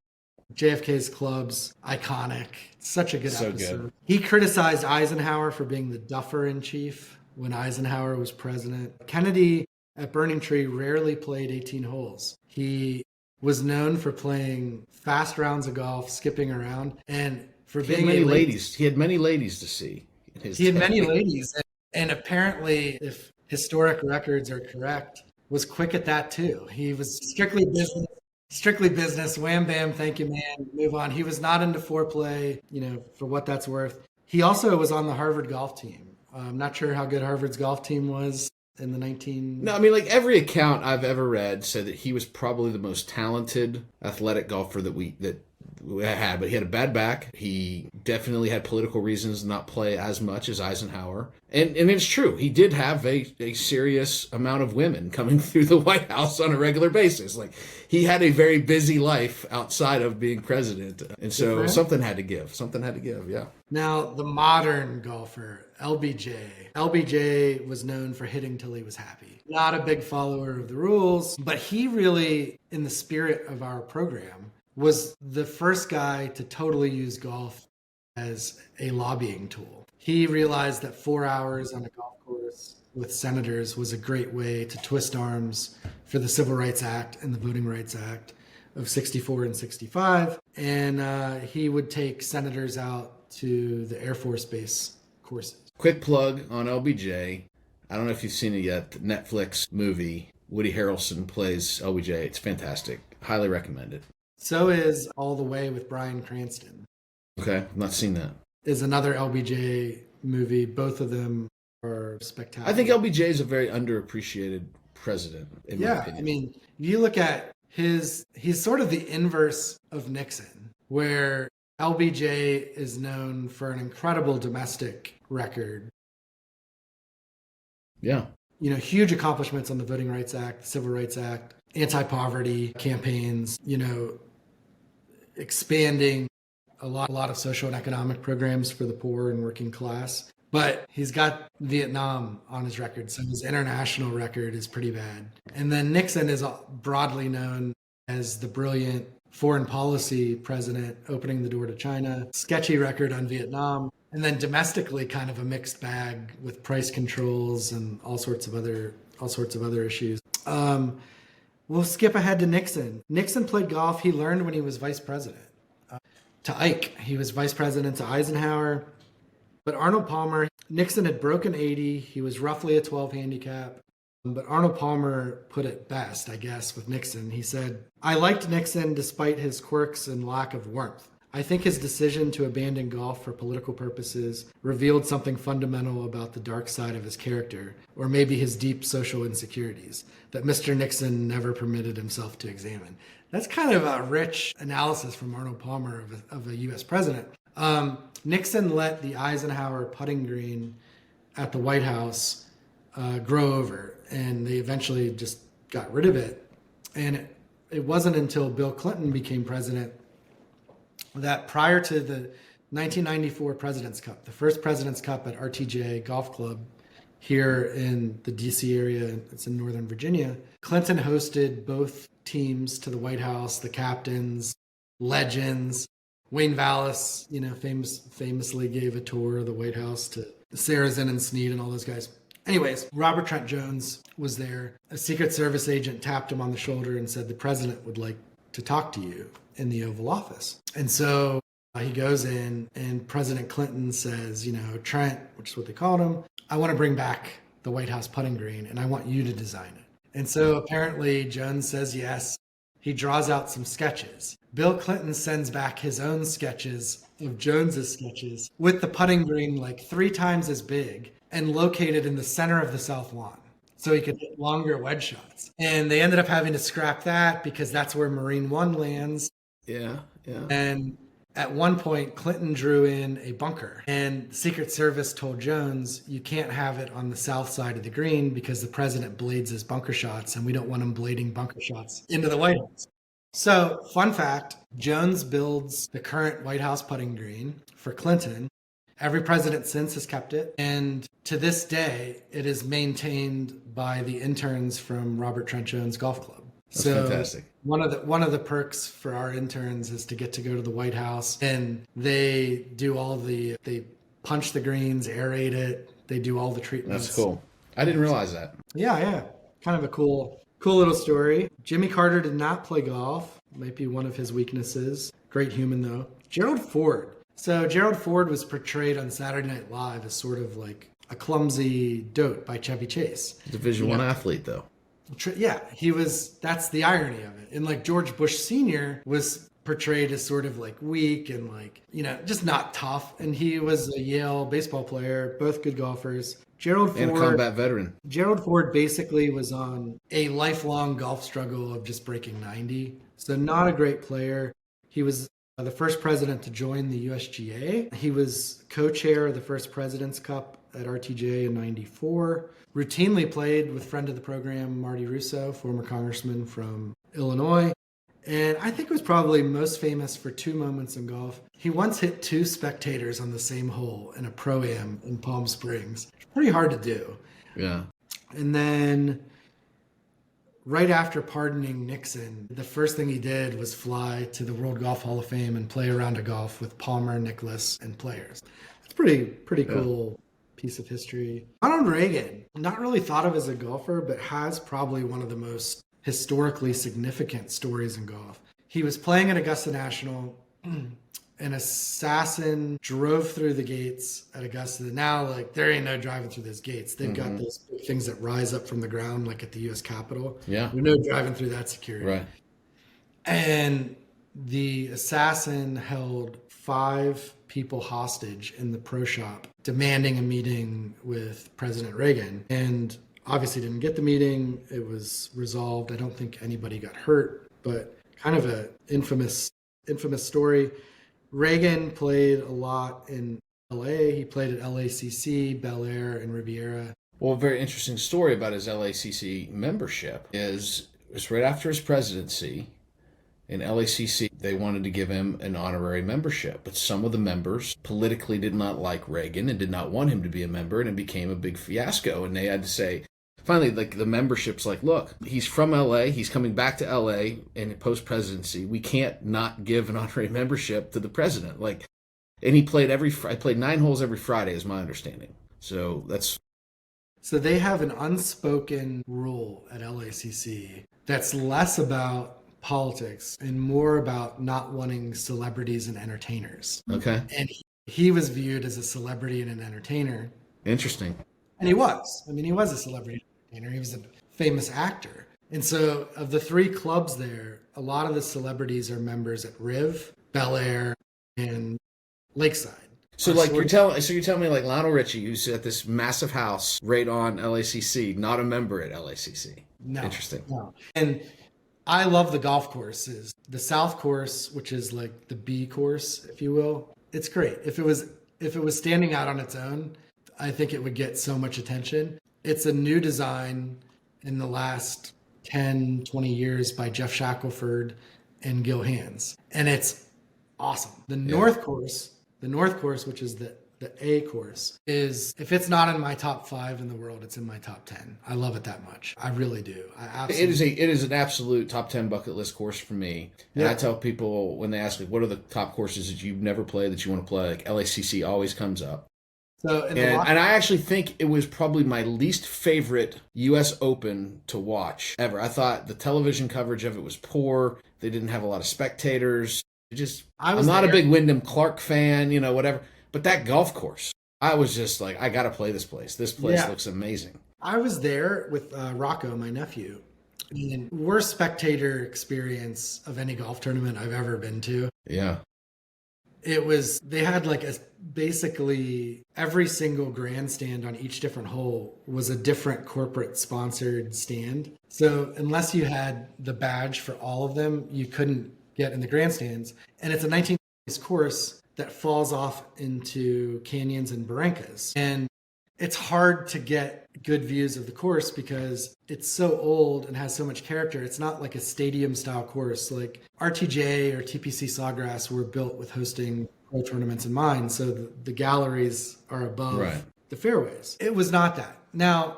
JFK's clubs, iconic. Such a good So episode. good. He criticized Eisenhower for being the duffer in chief when Eisenhower was president. Kennedy at Burning Tree rarely played 18 holes. He was known for playing fast rounds of golf, skipping around, and for He had being many ladies. He had many ladies to see. He had many ladies, and apparently, if historic records are correct, was quick at that too. He was strictly business. Strictly business, wham bam, thank you, man, move on. He was not into foreplay, for what that's worth. He also was on the Harvard golf team. I'm not sure how good Harvard's golf team was in the 19... No, I mean, like every account I've ever read said that he was probably the most talented athletic golfer that we had, but he had a bad back. He definitely had political reasons to not play as much as Eisenhower. And it's true. He did have a serious amount of women coming through the White House on a regular basis. Like, he had a very busy life outside of being president. And so something had to give. Yeah. Now, the modern golfer, LBJ. LBJ was known for hitting till he was happy. Not a big follower of the rules, but he really, in the spirit of our program, was the first guy to totally use golf as a lobbying tool. He realized that 4 hours on a golf course with senators was a great way to twist arms for the Civil Rights Act and the Voting Rights Act of 64 and 65. And he would take senators out to the Air Force Base courses. Quick plug on LBJ. I don't know if you've seen it yet. The Netflix movie, Woody Harrelson plays LBJ. It's fantastic. Highly recommend it. So is All the Way with Bryan Cranston. Okay, I've not seen that. Is another LBJ movie. Both of them are spectacular. I think LBJ is a very underappreciated president, in my opinion. I mean, you look at he's sort of the inverse of Nixon, where LBJ is known for an incredible domestic record. Yeah. Huge accomplishments on the Voting Rights Act, the Civil Rights Act, anti-poverty campaigns, expanding a lot of social and economic programs for the poor and working class. But he's got Vietnam on his record, so his international record is pretty bad. And then Nixon is broadly known as the brilliant foreign policy president, opening the door to China, sketchy record on Vietnam, and then domestically kind of a mixed bag with price controls and all sorts of other issues. We'll skip ahead to Nixon. Nixon played golf. He learned when he was vice president. To Ike, he was vice president to Eisenhower. But Arnold Palmer, Nixon had broken 80. He was roughly a 12 handicap. But Arnold Palmer put it best, I guess, with Nixon. He said, "I liked Nixon despite his quirks and lack of warmth. I think his decision to abandon golf for political purposes revealed something fundamental about the dark side of his character, or maybe his deep social insecurities, that Mr. Nixon never permitted himself to examine." That's kind of a rich analysis from Arnold Palmer of a U.S. president. Nixon let the Eisenhower putting green at the White House grow over, and they eventually just got rid of it. And it wasn't until Bill Clinton became president that, prior to the 1994 President's Cup, the first President's Cup at RTJ Golf Club here in the DC area, it's in Northern Virginia, Clinton hosted both teams to the White House, the captains, legends. Wayne Vallis, famously gave a tour of the White House to Sarazen and Snead and all those guys. Anyways, Robert Trent Jones was there. A Secret Service agent tapped him on the shoulder and said, "The president would like to talk to you in the Oval Office." And so he goes in, and President Clinton says, Trent, which is what they called him, "I want to bring back the White House putting green, and I want you to design it." And so apparently Jones says yes. He draws out some sketches. Bill Clinton sends back his own sketches of Jones's sketches with the putting green like 3 times as big and located in the center of the south lawn so he could hit longer wedge shots. And they ended up having to scrap that because that's where Marine One lands. Yeah. And at one point, Clinton drew in a bunker, and the Secret Service told Jones, you can't have it on the south side of the green because the president blades his bunker shots, and we don't want him blading bunker shots into the White House. So, fun fact, Jones builds the current White House putting green for Clinton. Every president since has kept it, and to this day, it is maintained by the interns from Robert Trent Jones Golf Club. That's fantastic. One of the perks for our interns is to get to go to the White House, and they punch the greens, aerate it, they do all the treatments. That's cool. I didn't realize that. Yeah. Kind of a cool little story. Jimmy Carter did not play golf. Might be one of his weaknesses. Great human though. Gerald Ford. So Gerald Ford was portrayed on Saturday Night Live as sort of like a clumsy dope by Chevy Chase. Division I athlete though. Yeah, he was. That's the irony of it. And like George Bush Sr. was portrayed as sort of like weak and like, just not tough. And he was a Yale baseball player, both good golfers. Gerald Ford, and a combat veteran. Gerald Ford basically was on a lifelong golf struggle of just breaking 90. So not a great player. He was the first president to join the USGA. He was co-chair of the first President's Cup at RTJ in 94. Routinely played with friend of the program, Marty Russo, former congressman from Illinois. And I think was probably most famous for 2 moments in golf. He once hit 2 spectators on the same hole in a Pro-Am in Palm Springs. Pretty hard to do. Yeah. And then right after pardoning Nixon, the first thing he did was fly to the World Golf Hall of Fame and play a round of golf with Palmer, Nicklaus, and players. It's pretty cool piece of history. Ronald Reagan, not really thought of as a golfer, but has probably one of the most historically significant stories in golf. He was playing at Augusta National. An assassin drove through the gates at Augusta. Now, like, there ain't no driving through those gates. They've got those big things that rise up from the ground, like at the U.S. Capitol. Yeah. There's no driving through that security. Right. And the assassin held 5 people hostage in the pro shop, demanding a meeting with President Reagan. And obviously didn't get the meeting. It was resolved. I don't think anybody got hurt, but kind of an infamous story. Reagan played a lot in LA. He played at LACC, Bel Air, and Riviera. Well, a very interesting story about his LACC membership is it was right after his presidency. In LACC, they wanted to give him an honorary membership, but some of the members politically did not like Reagan and did not want him to be a member, and it became a big fiasco. And they had to say, finally, like the membership's like, look, he's from LA, he's coming back to LA in post-presidency. We can't not give an honorary membership to the president. Like, and he played I played 9 holes every Friday, is my understanding. So they have an unspoken rule at LACC that's less about politics and more about not wanting celebrities and entertainers. Okay. And he was viewed as a celebrity and an entertainer. Interesting. And he was. I mean, he was a celebrity entertainer. He was a famous actor. And so of the 3 clubs there, a lot of the celebrities are members at Riv, Bel Air, and Lakeside. So like you're telling me like Lionel Richie, who's at this massive house right on LACC, not a member at LACC. No. Interesting. No. And I love the golf courses. The South course, which is like the B course, if you will, it's great. If it was standing out on its own, I think it would get so much attention. It's a new design in the last 10, 20 years by Jeff Shackelford and Gil Hands. And it's awesome. The North course, which is the A course, is, if it's not in my top 5 in the world, it's in my top 10. I love it that much. I really do. It is an absolute top 10 bucket list course for me. And I tell people when they ask me, what are the top courses that you've never played that you want to play? Like LACC always comes up. So and I actually think it was probably my least favorite U.S. Open to watch ever. I thought the television coverage of it was poor. They didn't have a lot of spectators. I'm not a big Wyndham Clark fan, whatever. But that golf course, I was just like, I got to play this place. This place looks amazing. I was there with Rocco, my nephew, and worst spectator experience of any golf tournament I've ever been to. Yeah. They had like basically every single grandstand on each different hole was a different corporate sponsored stand. So unless you had the badge for all of them, you couldn't get in the grandstands. And it's a 1920s course that falls off into canyons and barrancas. And it's hard to get good views of the course because it's so old and has so much character. It's not like a stadium style course. Like RTJ or TPC Sawgrass were built with hosting pro tournaments in mind. So the galleries are above the fairways. It was not that. Now,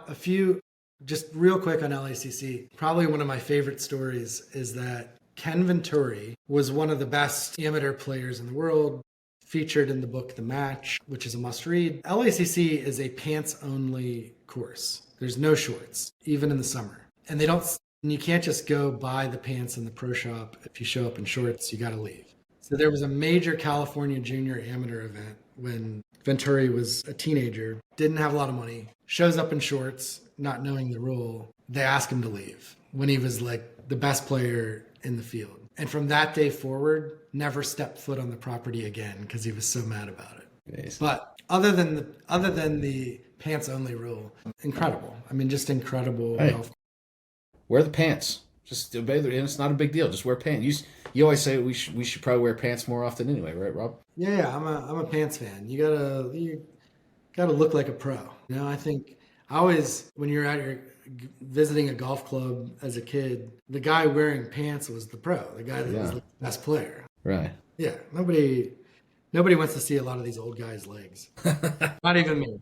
just real quick on LACC, probably one of my favorite stories is that Ken Venturi was one of the best amateur players in the world, featured in the book The Match, which is a must-read. LACC is a pants-only course. There's no shorts, even in the summer. And you can't just go buy the pants in the pro shop. If you show up in shorts, you got to leave. So there was a major California junior amateur event when Venturi was a teenager, didn't have a lot of money, shows up in shorts, not knowing the rule. They ask him to leave when he was like the best player in the field. And from that day forward, never stepped foot on the property again because he was so mad about it. Nice. But other than the pants only rule, incredible. I mean, just incredible. Hey, wear the pants. Just obey it's not a big deal. Just wear pants. You always say we should probably wear pants more often anyway, right, Rob? Yeah. I'm a pants fan. You gotta look like a pro. You know, I think when you're out here visiting a golf club as a kid, the guy wearing pants was the pro, the guy that was the best player. Right. Yeah. Nobody wants to see a lot of these old guys' legs. Not even me.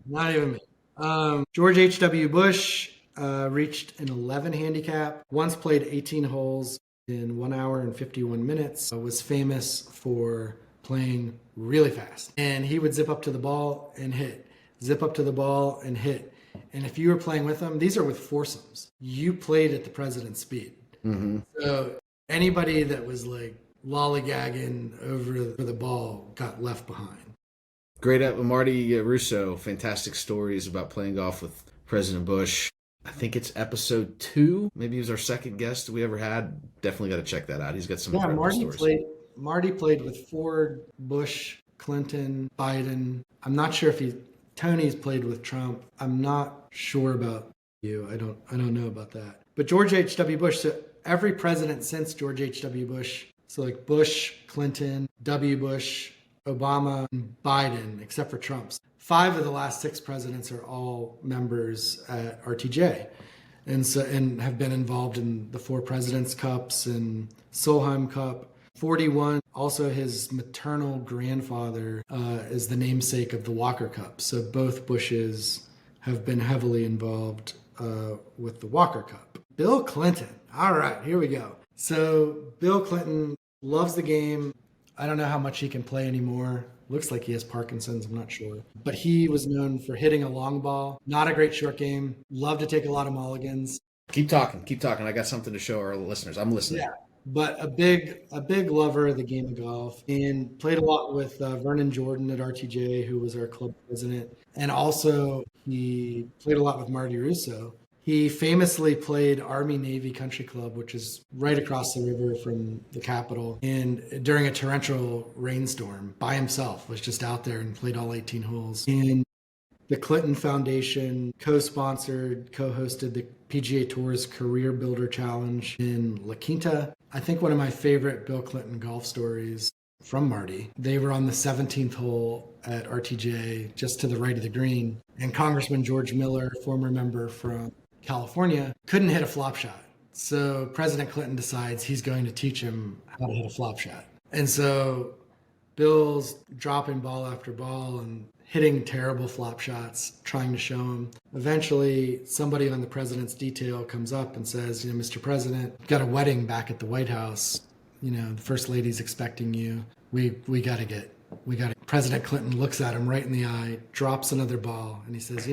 George H.W. Bush reached an 11 handicap, once played 18 holes in 1 hour and 51 minutes, was famous for playing really fast. And he would zip up to the ball and hit, zip up to the ball and hit. And if you were playing with them, these are with foursomes. You played at the president's speed. Mm-hmm. So anybody that was like lollygagging over the ball got left behind. Great at Marty Russo. Fantastic stories about playing golf with President Bush. I think it's episode 2. Maybe he was our second guest we ever had. Definitely got to check that out. He's got some incredible stories. Marty played with Ford, Bush, Clinton, Biden. I'm not sure if Tony's played with Trump. I'm not sure about you. I don't know about that. But George H.W. Bush, so every president since George H.W. Bush, so like Bush, Clinton, W. Bush, Obama, and Biden, except for Trump's, 5 of the last 6 presidents are all members at RTJ and have been involved in the 4 Presidents Cups and Solheim Cup. 41, also his maternal grandfather is the namesake of the Walker Cup. So both Bushes have been heavily involved with the Walker Cup. Bill Clinton. All right, here we go. So Bill Clinton loves the game. I don't know how much he can play anymore. Looks like he has Parkinson's, I'm not sure. But he was known for hitting a long ball. Not a great short game. Loved to take a lot of mulligans. Keep talking. I got something to show our listeners. I'm listening. Yeah. But a big lover of the game of golf, and played a lot with Vernon Jordan at RTJ, who was our club president. And also he played a lot with Marty Russo. He famously played Army-Navy Country Club, which is right across the river from the Capitol. And during a torrential rainstorm, by himself, was just out there and played all 18 holes. And the Clinton Foundation co-sponsored, co-hosted the PGA Tour's Career Builder Challenge in La Quinta. I think one of my favorite Bill Clinton golf stories from Marty, they were on the 17th hole at RTJ, just to the right of the green. And Congressman George Miller, former member from California, couldn't hit a flop shot. So President Clinton decides he's going to teach him how to hit a flop shot. And so Bill's dropping ball after ball and hitting terrible flop shots, trying to show him. Eventually, somebody on the president's detail comes up and says, Mr. President, got a wedding back at the White House. The first lady's expecting you. We got to. President Clinton looks at him right in the eye, drops another ball, and he says,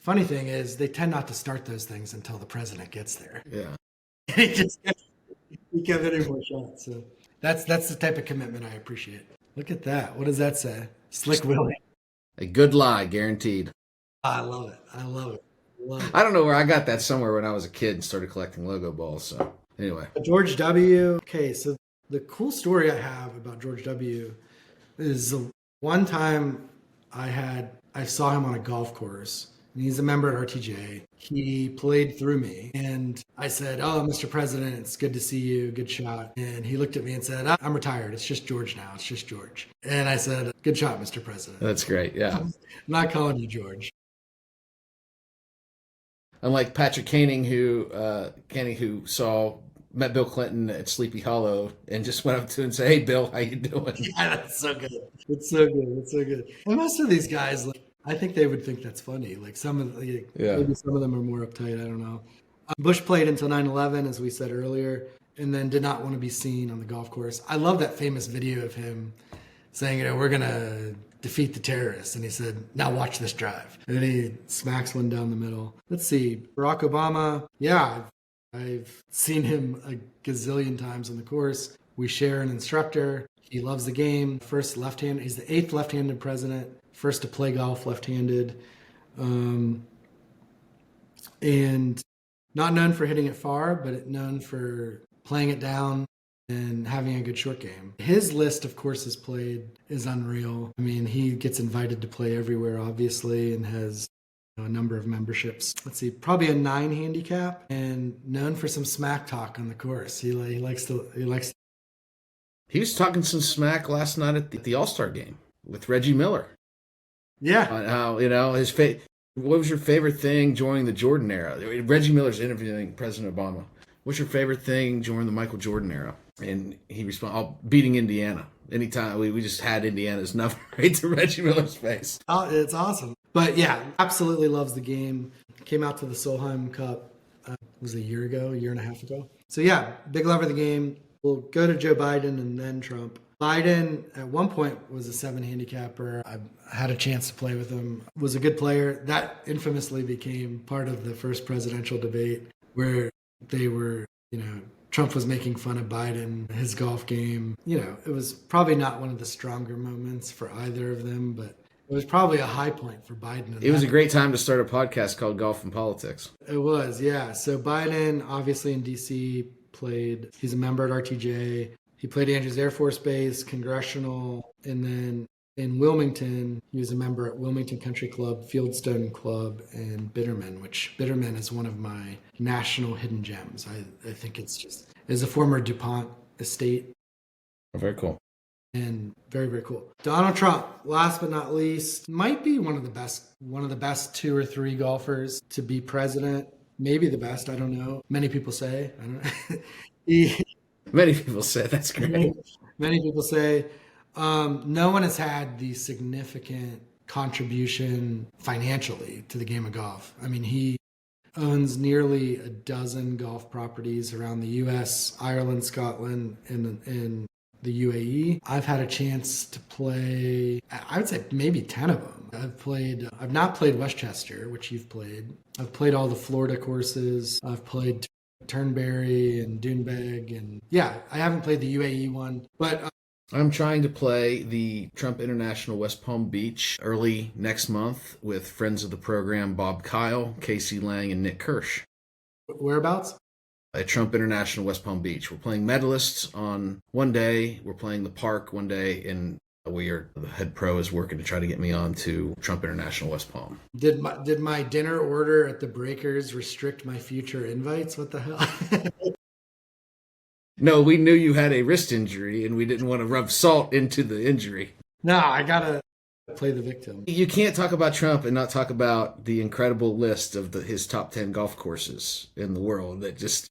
funny thing is, they tend not to start those things until the president gets there. Yeah. he kept hitting more shots. So that's the type of commitment I appreciate. Look at that. What does that say? Slick Willie. A good lie, guaranteed. I love it. I don't know where I got that, somewhere when I was a kid and started collecting logo balls. So anyway, George W. Okay, so the cool story I have about George W. is the one time I saw him on a golf course, and he's a member at RTJ. He played through me, and I said, "Oh, Mr. President, it's good to see you. Good shot." And he looked at me and said, "I'm retired. It's just George now. It's just George." And I said, "Good shot, Mr. President." that's great. Yeah. I'm not calling you George. Unlike Patrick Canning, who met Bill Clinton at Sleepy Hollow and just went up to him and said, "Hey, Bill, how you doing?" Yeah, that's so good. It's so good. It's so good. And most of these guys, like, I think they would think that's funny. Like maybe some of them are more uptight. I don't know. Bush played until 9/11, as we said earlier, and then did not want to be seen on the golf course. I love that famous video of him saying, "We're gonna defeat the terrorists," and he said, "Now watch this drive." And then he smacks one down the middle. Let's see, Barack Obama. Yeah, I've seen him a gazillion times on the course. We share an instructor. He loves the game. He's the 8th left-handed president, first to play golf left-handed. And not known for hitting it far, but known for playing it down and having a good short game. His list of courses played is unreal. I mean, he gets invited to play everywhere, obviously, and has a number of memberships. Let's see, probably a 9 handicap, and known for some smack talk on the course. He likes. He was talking some smack last night at the All-Star game with Reggie Miller. Yeah. On how, what was your favorite thing during the Jordan era? Reggie Miller's interviewing President Obama. What's your favorite thing during the Michael Jordan era? And he responded, beating Indiana. Anytime we just had Indiana's number right to Reggie Miller's face. Oh, it's awesome. But yeah, absolutely loves the game. Came out to the Solheim Cup, was a year and a half ago. So yeah, big lover of the game. We'll go to Joe Biden and then Trump. Biden at one point was a 7 handicapper. I had a chance to play with him. Was a good player. That infamously became part of the first presidential debate where they were, Trump was making fun of Biden, his golf game. It was probably not one of the stronger moments for either of them, but it was probably a high point for Biden. It was a great time to start a podcast called Golf and Politics. It was, yeah. So Biden, obviously in D.C., played. He's a member at RTJ. He played Andrews Air Force Base, Congressional, and then in Wilmington, he was a member at Wilmington Country Club, Fieldstone Club, and Bitterman, which Bitterman is one of my national hidden gems. I think it's a former DuPont estate. Oh, very cool. And very, very cool. Donald Trump, last but not least, might be one of the best 2 or 3 golfers to be president. Maybe the best, I don't know. Many people say. I don't know. Many people say, that's great. Many people say. No one has had the significant contribution financially to the game of golf. I mean, he owns nearly a dozen golf properties around the U.S., Ireland, Scotland, and the UAE. I've had a chance to play, I would say maybe 10 of them. I've not played Westchester, which you've played. I've played all the Florida courses. I've played Turnberry and Doonbeg, and yeah, I haven't played the UAE one, but I'm trying to play the Trump International West Palm Beach early next month with friends of the program Bob Kyle, Casey Lang, and Nick Kirsch. Whereabouts? At Trump International West Palm Beach. We're playing medalists on one day. We're playing the park one day, and the head pro is working to try to get me on to Trump International West Palm. Did my dinner order at the Breakers restrict my future invites? What the hell? No, we knew you had a wrist injury, and we didn't want to rub salt into the injury. No, I gotta play the victim. You can't talk about Trump and not talk about the incredible list of his top 10 golf courses in the world that just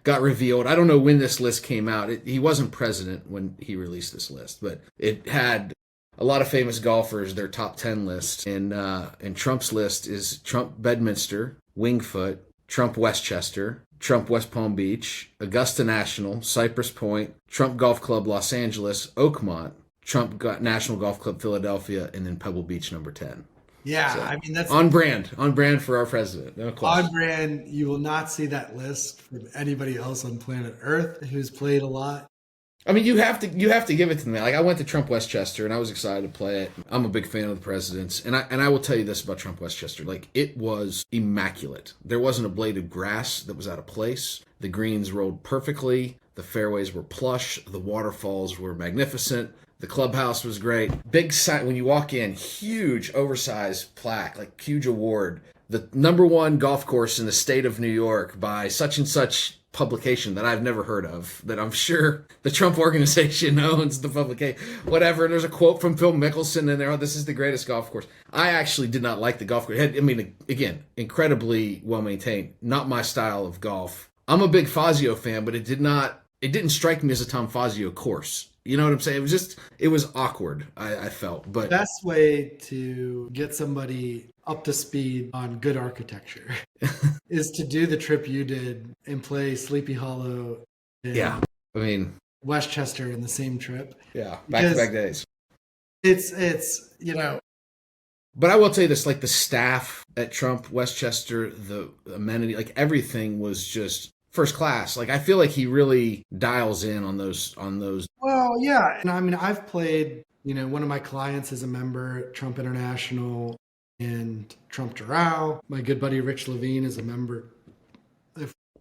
got revealed. I don't know when this list came out. He wasn't president when he released this list, but it had a lot of famous golfers, their top 10 list. And Trump's list is Trump Bedminster, Wingfoot, Trump Westchester, Trump West Palm Beach, Augusta National, Cypress Point, Trump Golf Club Los Angeles, Oakmont, Trump National Golf Club Philadelphia, and then Pebble Beach number 10. Yeah, so, I mean, that's on brand for our president. No question. On brand. You will not see that list from anybody else on planet Earth who's played a lot. I mean, you have to give it to me. Like I went to Trump Westchester and I was excited to play it. I'm a big fan of the presidents, and I will tell you this about Trump Westchester: like it was immaculate. There wasn't a blade of grass that was out of place. The greens rolled perfectly. The fairways were plush. The waterfalls were magnificent. The clubhouse was great. Big sign when you walk in, huge oversized plaque, like huge award. The #1 golf course in the state of New York by such and such publication that I've never heard of, that I'm sure the Trump organization owns the publication, whatever. And there's a quote from Phil Mickelson in there, "Oh, this is the greatest golf course." I actually did not like the golf course. I mean, again, incredibly well maintained. Not my style of golf. I'm a big Fazio fan, but it didn't strike me as a Tom Fazio course. You know what I'm saying? It was awkward, I felt. But the best way to get somebody up to speed on good architecture is to do the trip you did and play Sleepy Hollow and I mean, Westchester in the same trip. Yeah, back-to-back days. It's But I will tell you this, like the staff at Trump Westchester, the amenity, like everything was just first class. Like I feel like he really dials in on those. Well, yeah. And I mean, I've played, one of my clients is a member at Trump International and Trump Doral. My good buddy Rich Levine is a member.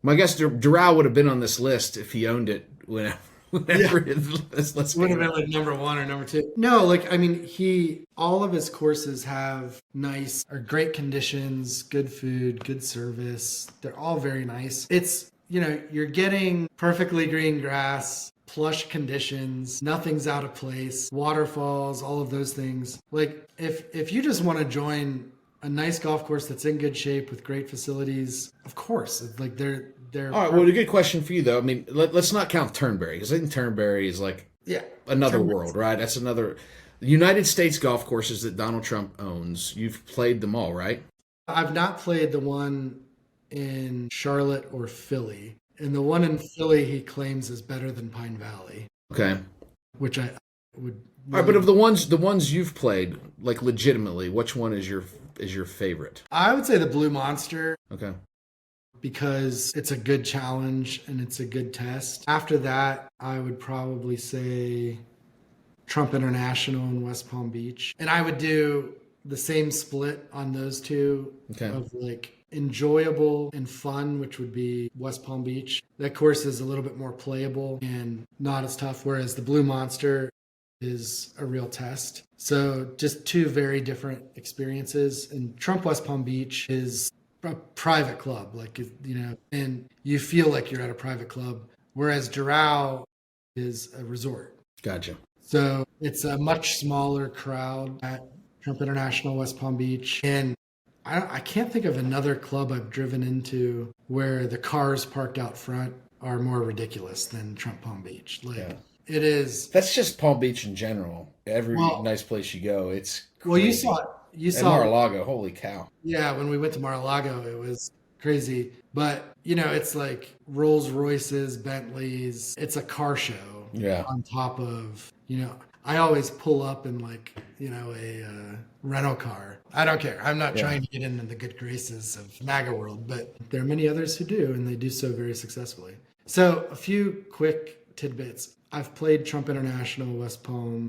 My guess Doral would have been on this list if he owned it whenever Let's would have been like #1 or #2. No, like I mean, all of his courses have nice or great conditions, good food, good service. They're all very nice. It's you're getting perfectly green grass, plush conditions, nothing's out of place, waterfalls, all of those things. Like if you just want to join a nice golf course that's in good shape with great facilities, of course, like they're all right. Well, a good question for you though. I mean, let's not count Turnberry, because I think Turnberry is like another world, right? That's another United States golf courses that Donald Trump owns. You've played them all, right? I've not played the one in Charlotte or Philly, and the one in Philly he claims is better than Pine Valley. Okay. Which I would. All right, but of the ones you've played, like legitimately, which one is your favorite? I would say the Blue Monster. Okay. Because it's a good challenge and it's a good test. After that, I would probably say Trump International in West Palm Beach. And I would do the same split on those two of like enjoyable and fun, which would be West Palm Beach. That course is a little bit more playable and not as tough, whereas the Blue Monster is a real test. So just two very different experiences. And Trump West Palm Beach is a private club, like, and you feel like you're at a private club, whereas Doral is a resort. Gotcha. So it's a much smaller crowd at Trump International West Palm Beach. And I can't think of another club I've driven into where the cars parked out front are more ridiculous than Trump Palm Beach. It is. That's just Palm Beach in general. Every nice place you go, it's crazy. Well, you saw Mar-a-Lago. Holy cow. Yeah, when we went to Mar-a-Lago, it was crazy. But, it's like Rolls Royces, Bentleys. It's a car show. Yeah. On top of, I always pull up in like, a rental car. I don't care. I'm not trying to get into the good graces of MAGA world, but there are many others who do, and they do so very successfully. So a few quick tidbits. I've played Trump International West Palm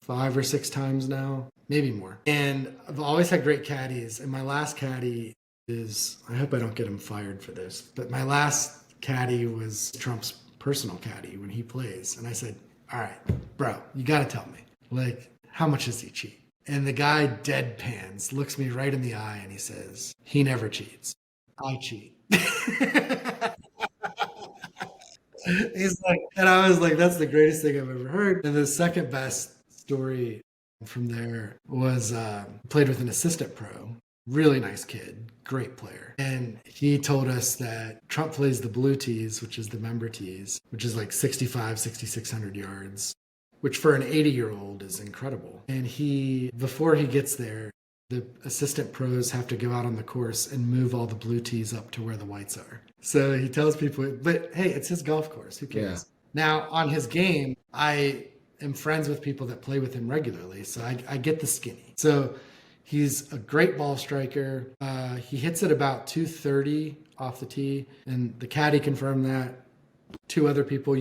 5 or 6 times now, maybe more. And I've always had great caddies. And my last caddy is, I hope I don't get him fired for this, but my last caddy was Trump's personal caddy when he plays. And I said, all right, bro, you got to tell me, like, how much does he cheat? And the guy deadpans, looks me right in the eye, and he says, he never cheats. I cheat. He's like, and I was like, that's the greatest thing I've ever heard. And the second best story from there was played with an assistant pro, really nice kid, great player. And he told us that Trump plays the blue tees, which is the member tees, which is like 6,600 yards, which for an 80-year-old is incredible. And before he gets there, the assistant pros have to go out on the course and move all the blue tees up to where the whites are. So he tells people, but hey, it's his golf course. Who cares? Yeah. Now, on his game, I am friends with people that play with him regularly, so I get the skinny. So he's a great ball striker. He hits it about 230 off the tee, and the caddy confirmed that. 2 other people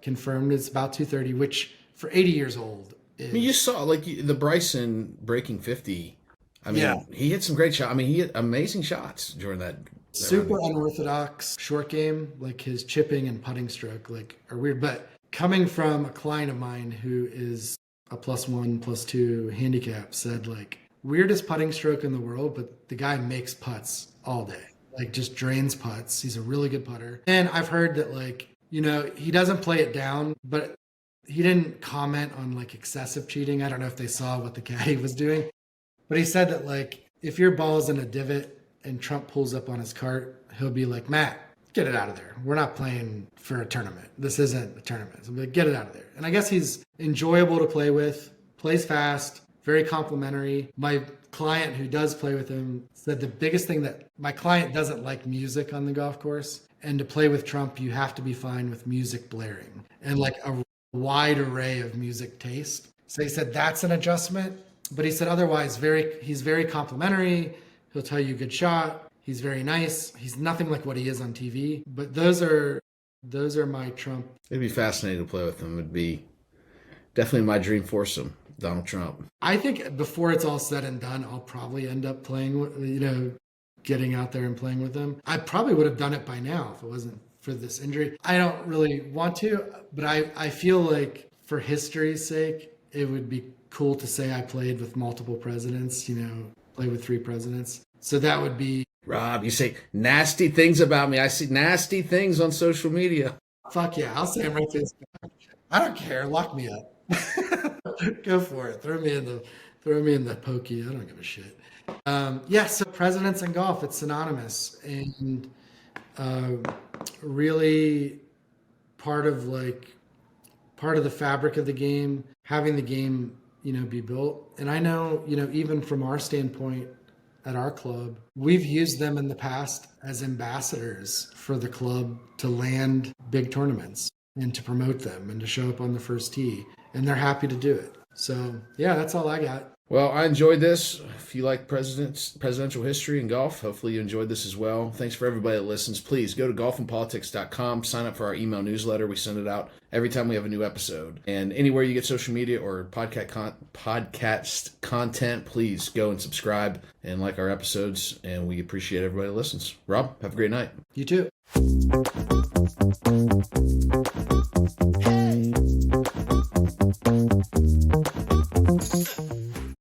confirmed is about 230, which for 80 years old is... I mean, you saw like the Bryson breaking 50. I mean, he hit some great shots. I mean, he hit amazing shots during that. Super unorthodox short game, like his chipping and putting stroke, like are weird. But coming from a client of mine who is a +1, +2 handicap, said like weirdest putting stroke in the world, but the guy makes putts all day, like just drains putts. He's a really good putter. And I've heard that like, you know, he doesn't play it down, but he didn't comment on like excessive cheating. I don't know if they saw what the caddy was doing, but he said that like if your ball's in a divot and Trump pulls up on his cart, he'll be like, Matt, get it out of there. We're not playing for a tournament. This isn't a tournament. So like, get it out of there. And I guess he's enjoyable to play with, plays fast, very complimentary. My client who does play with him said the biggest thing that my client doesn't like music on the golf course. And to play with Trump, you have to be fine with music blaring and like a wide array of music taste. So he said that's an adjustment. But he said otherwise, he's very complimentary. He'll tell you good shot. He's very nice. He's nothing like what he is on TV. But those are my Trump. It'd be fascinating to play with him. It'd be definitely my dream foursome, Donald Trump. I think before it's all said and done, I'll probably end up playing, you know, getting out there and playing with him. I probably would have done it by now if it wasn't for this injury. I don't really want to, but I feel like for history's sake, it would be cool to say I played with multiple presidents, you know, play with 3 presidents. So that would be... Rob, you say nasty things about me. I see nasty things on social media. Fuck yeah, I'll say them right to his back. I don't care. Lock me up. Go for it. Throw me in the pokey. I don't give a shit. So presidents and golf, it's synonymous. And really part of the fabric of the game, having the game, you know, be built. And I know, you know, even from our standpoint at our club, we've used them in the past as ambassadors for the club to land big tournaments and to promote them and to show up on the first tee. And they're happy to do it. So yeah, that's all I got. Well, I enjoyed this. If you like presidential history and golf, hopefully you enjoyed this as well. Thanks for everybody that listens. Please go to golfandpolitics.com, sign up for our email newsletter. We send it out every time we have a new episode. And anywhere you get social media or podcast content, please go and subscribe and like our episodes. And we appreciate everybody that listens. Rob, have a great night. You too.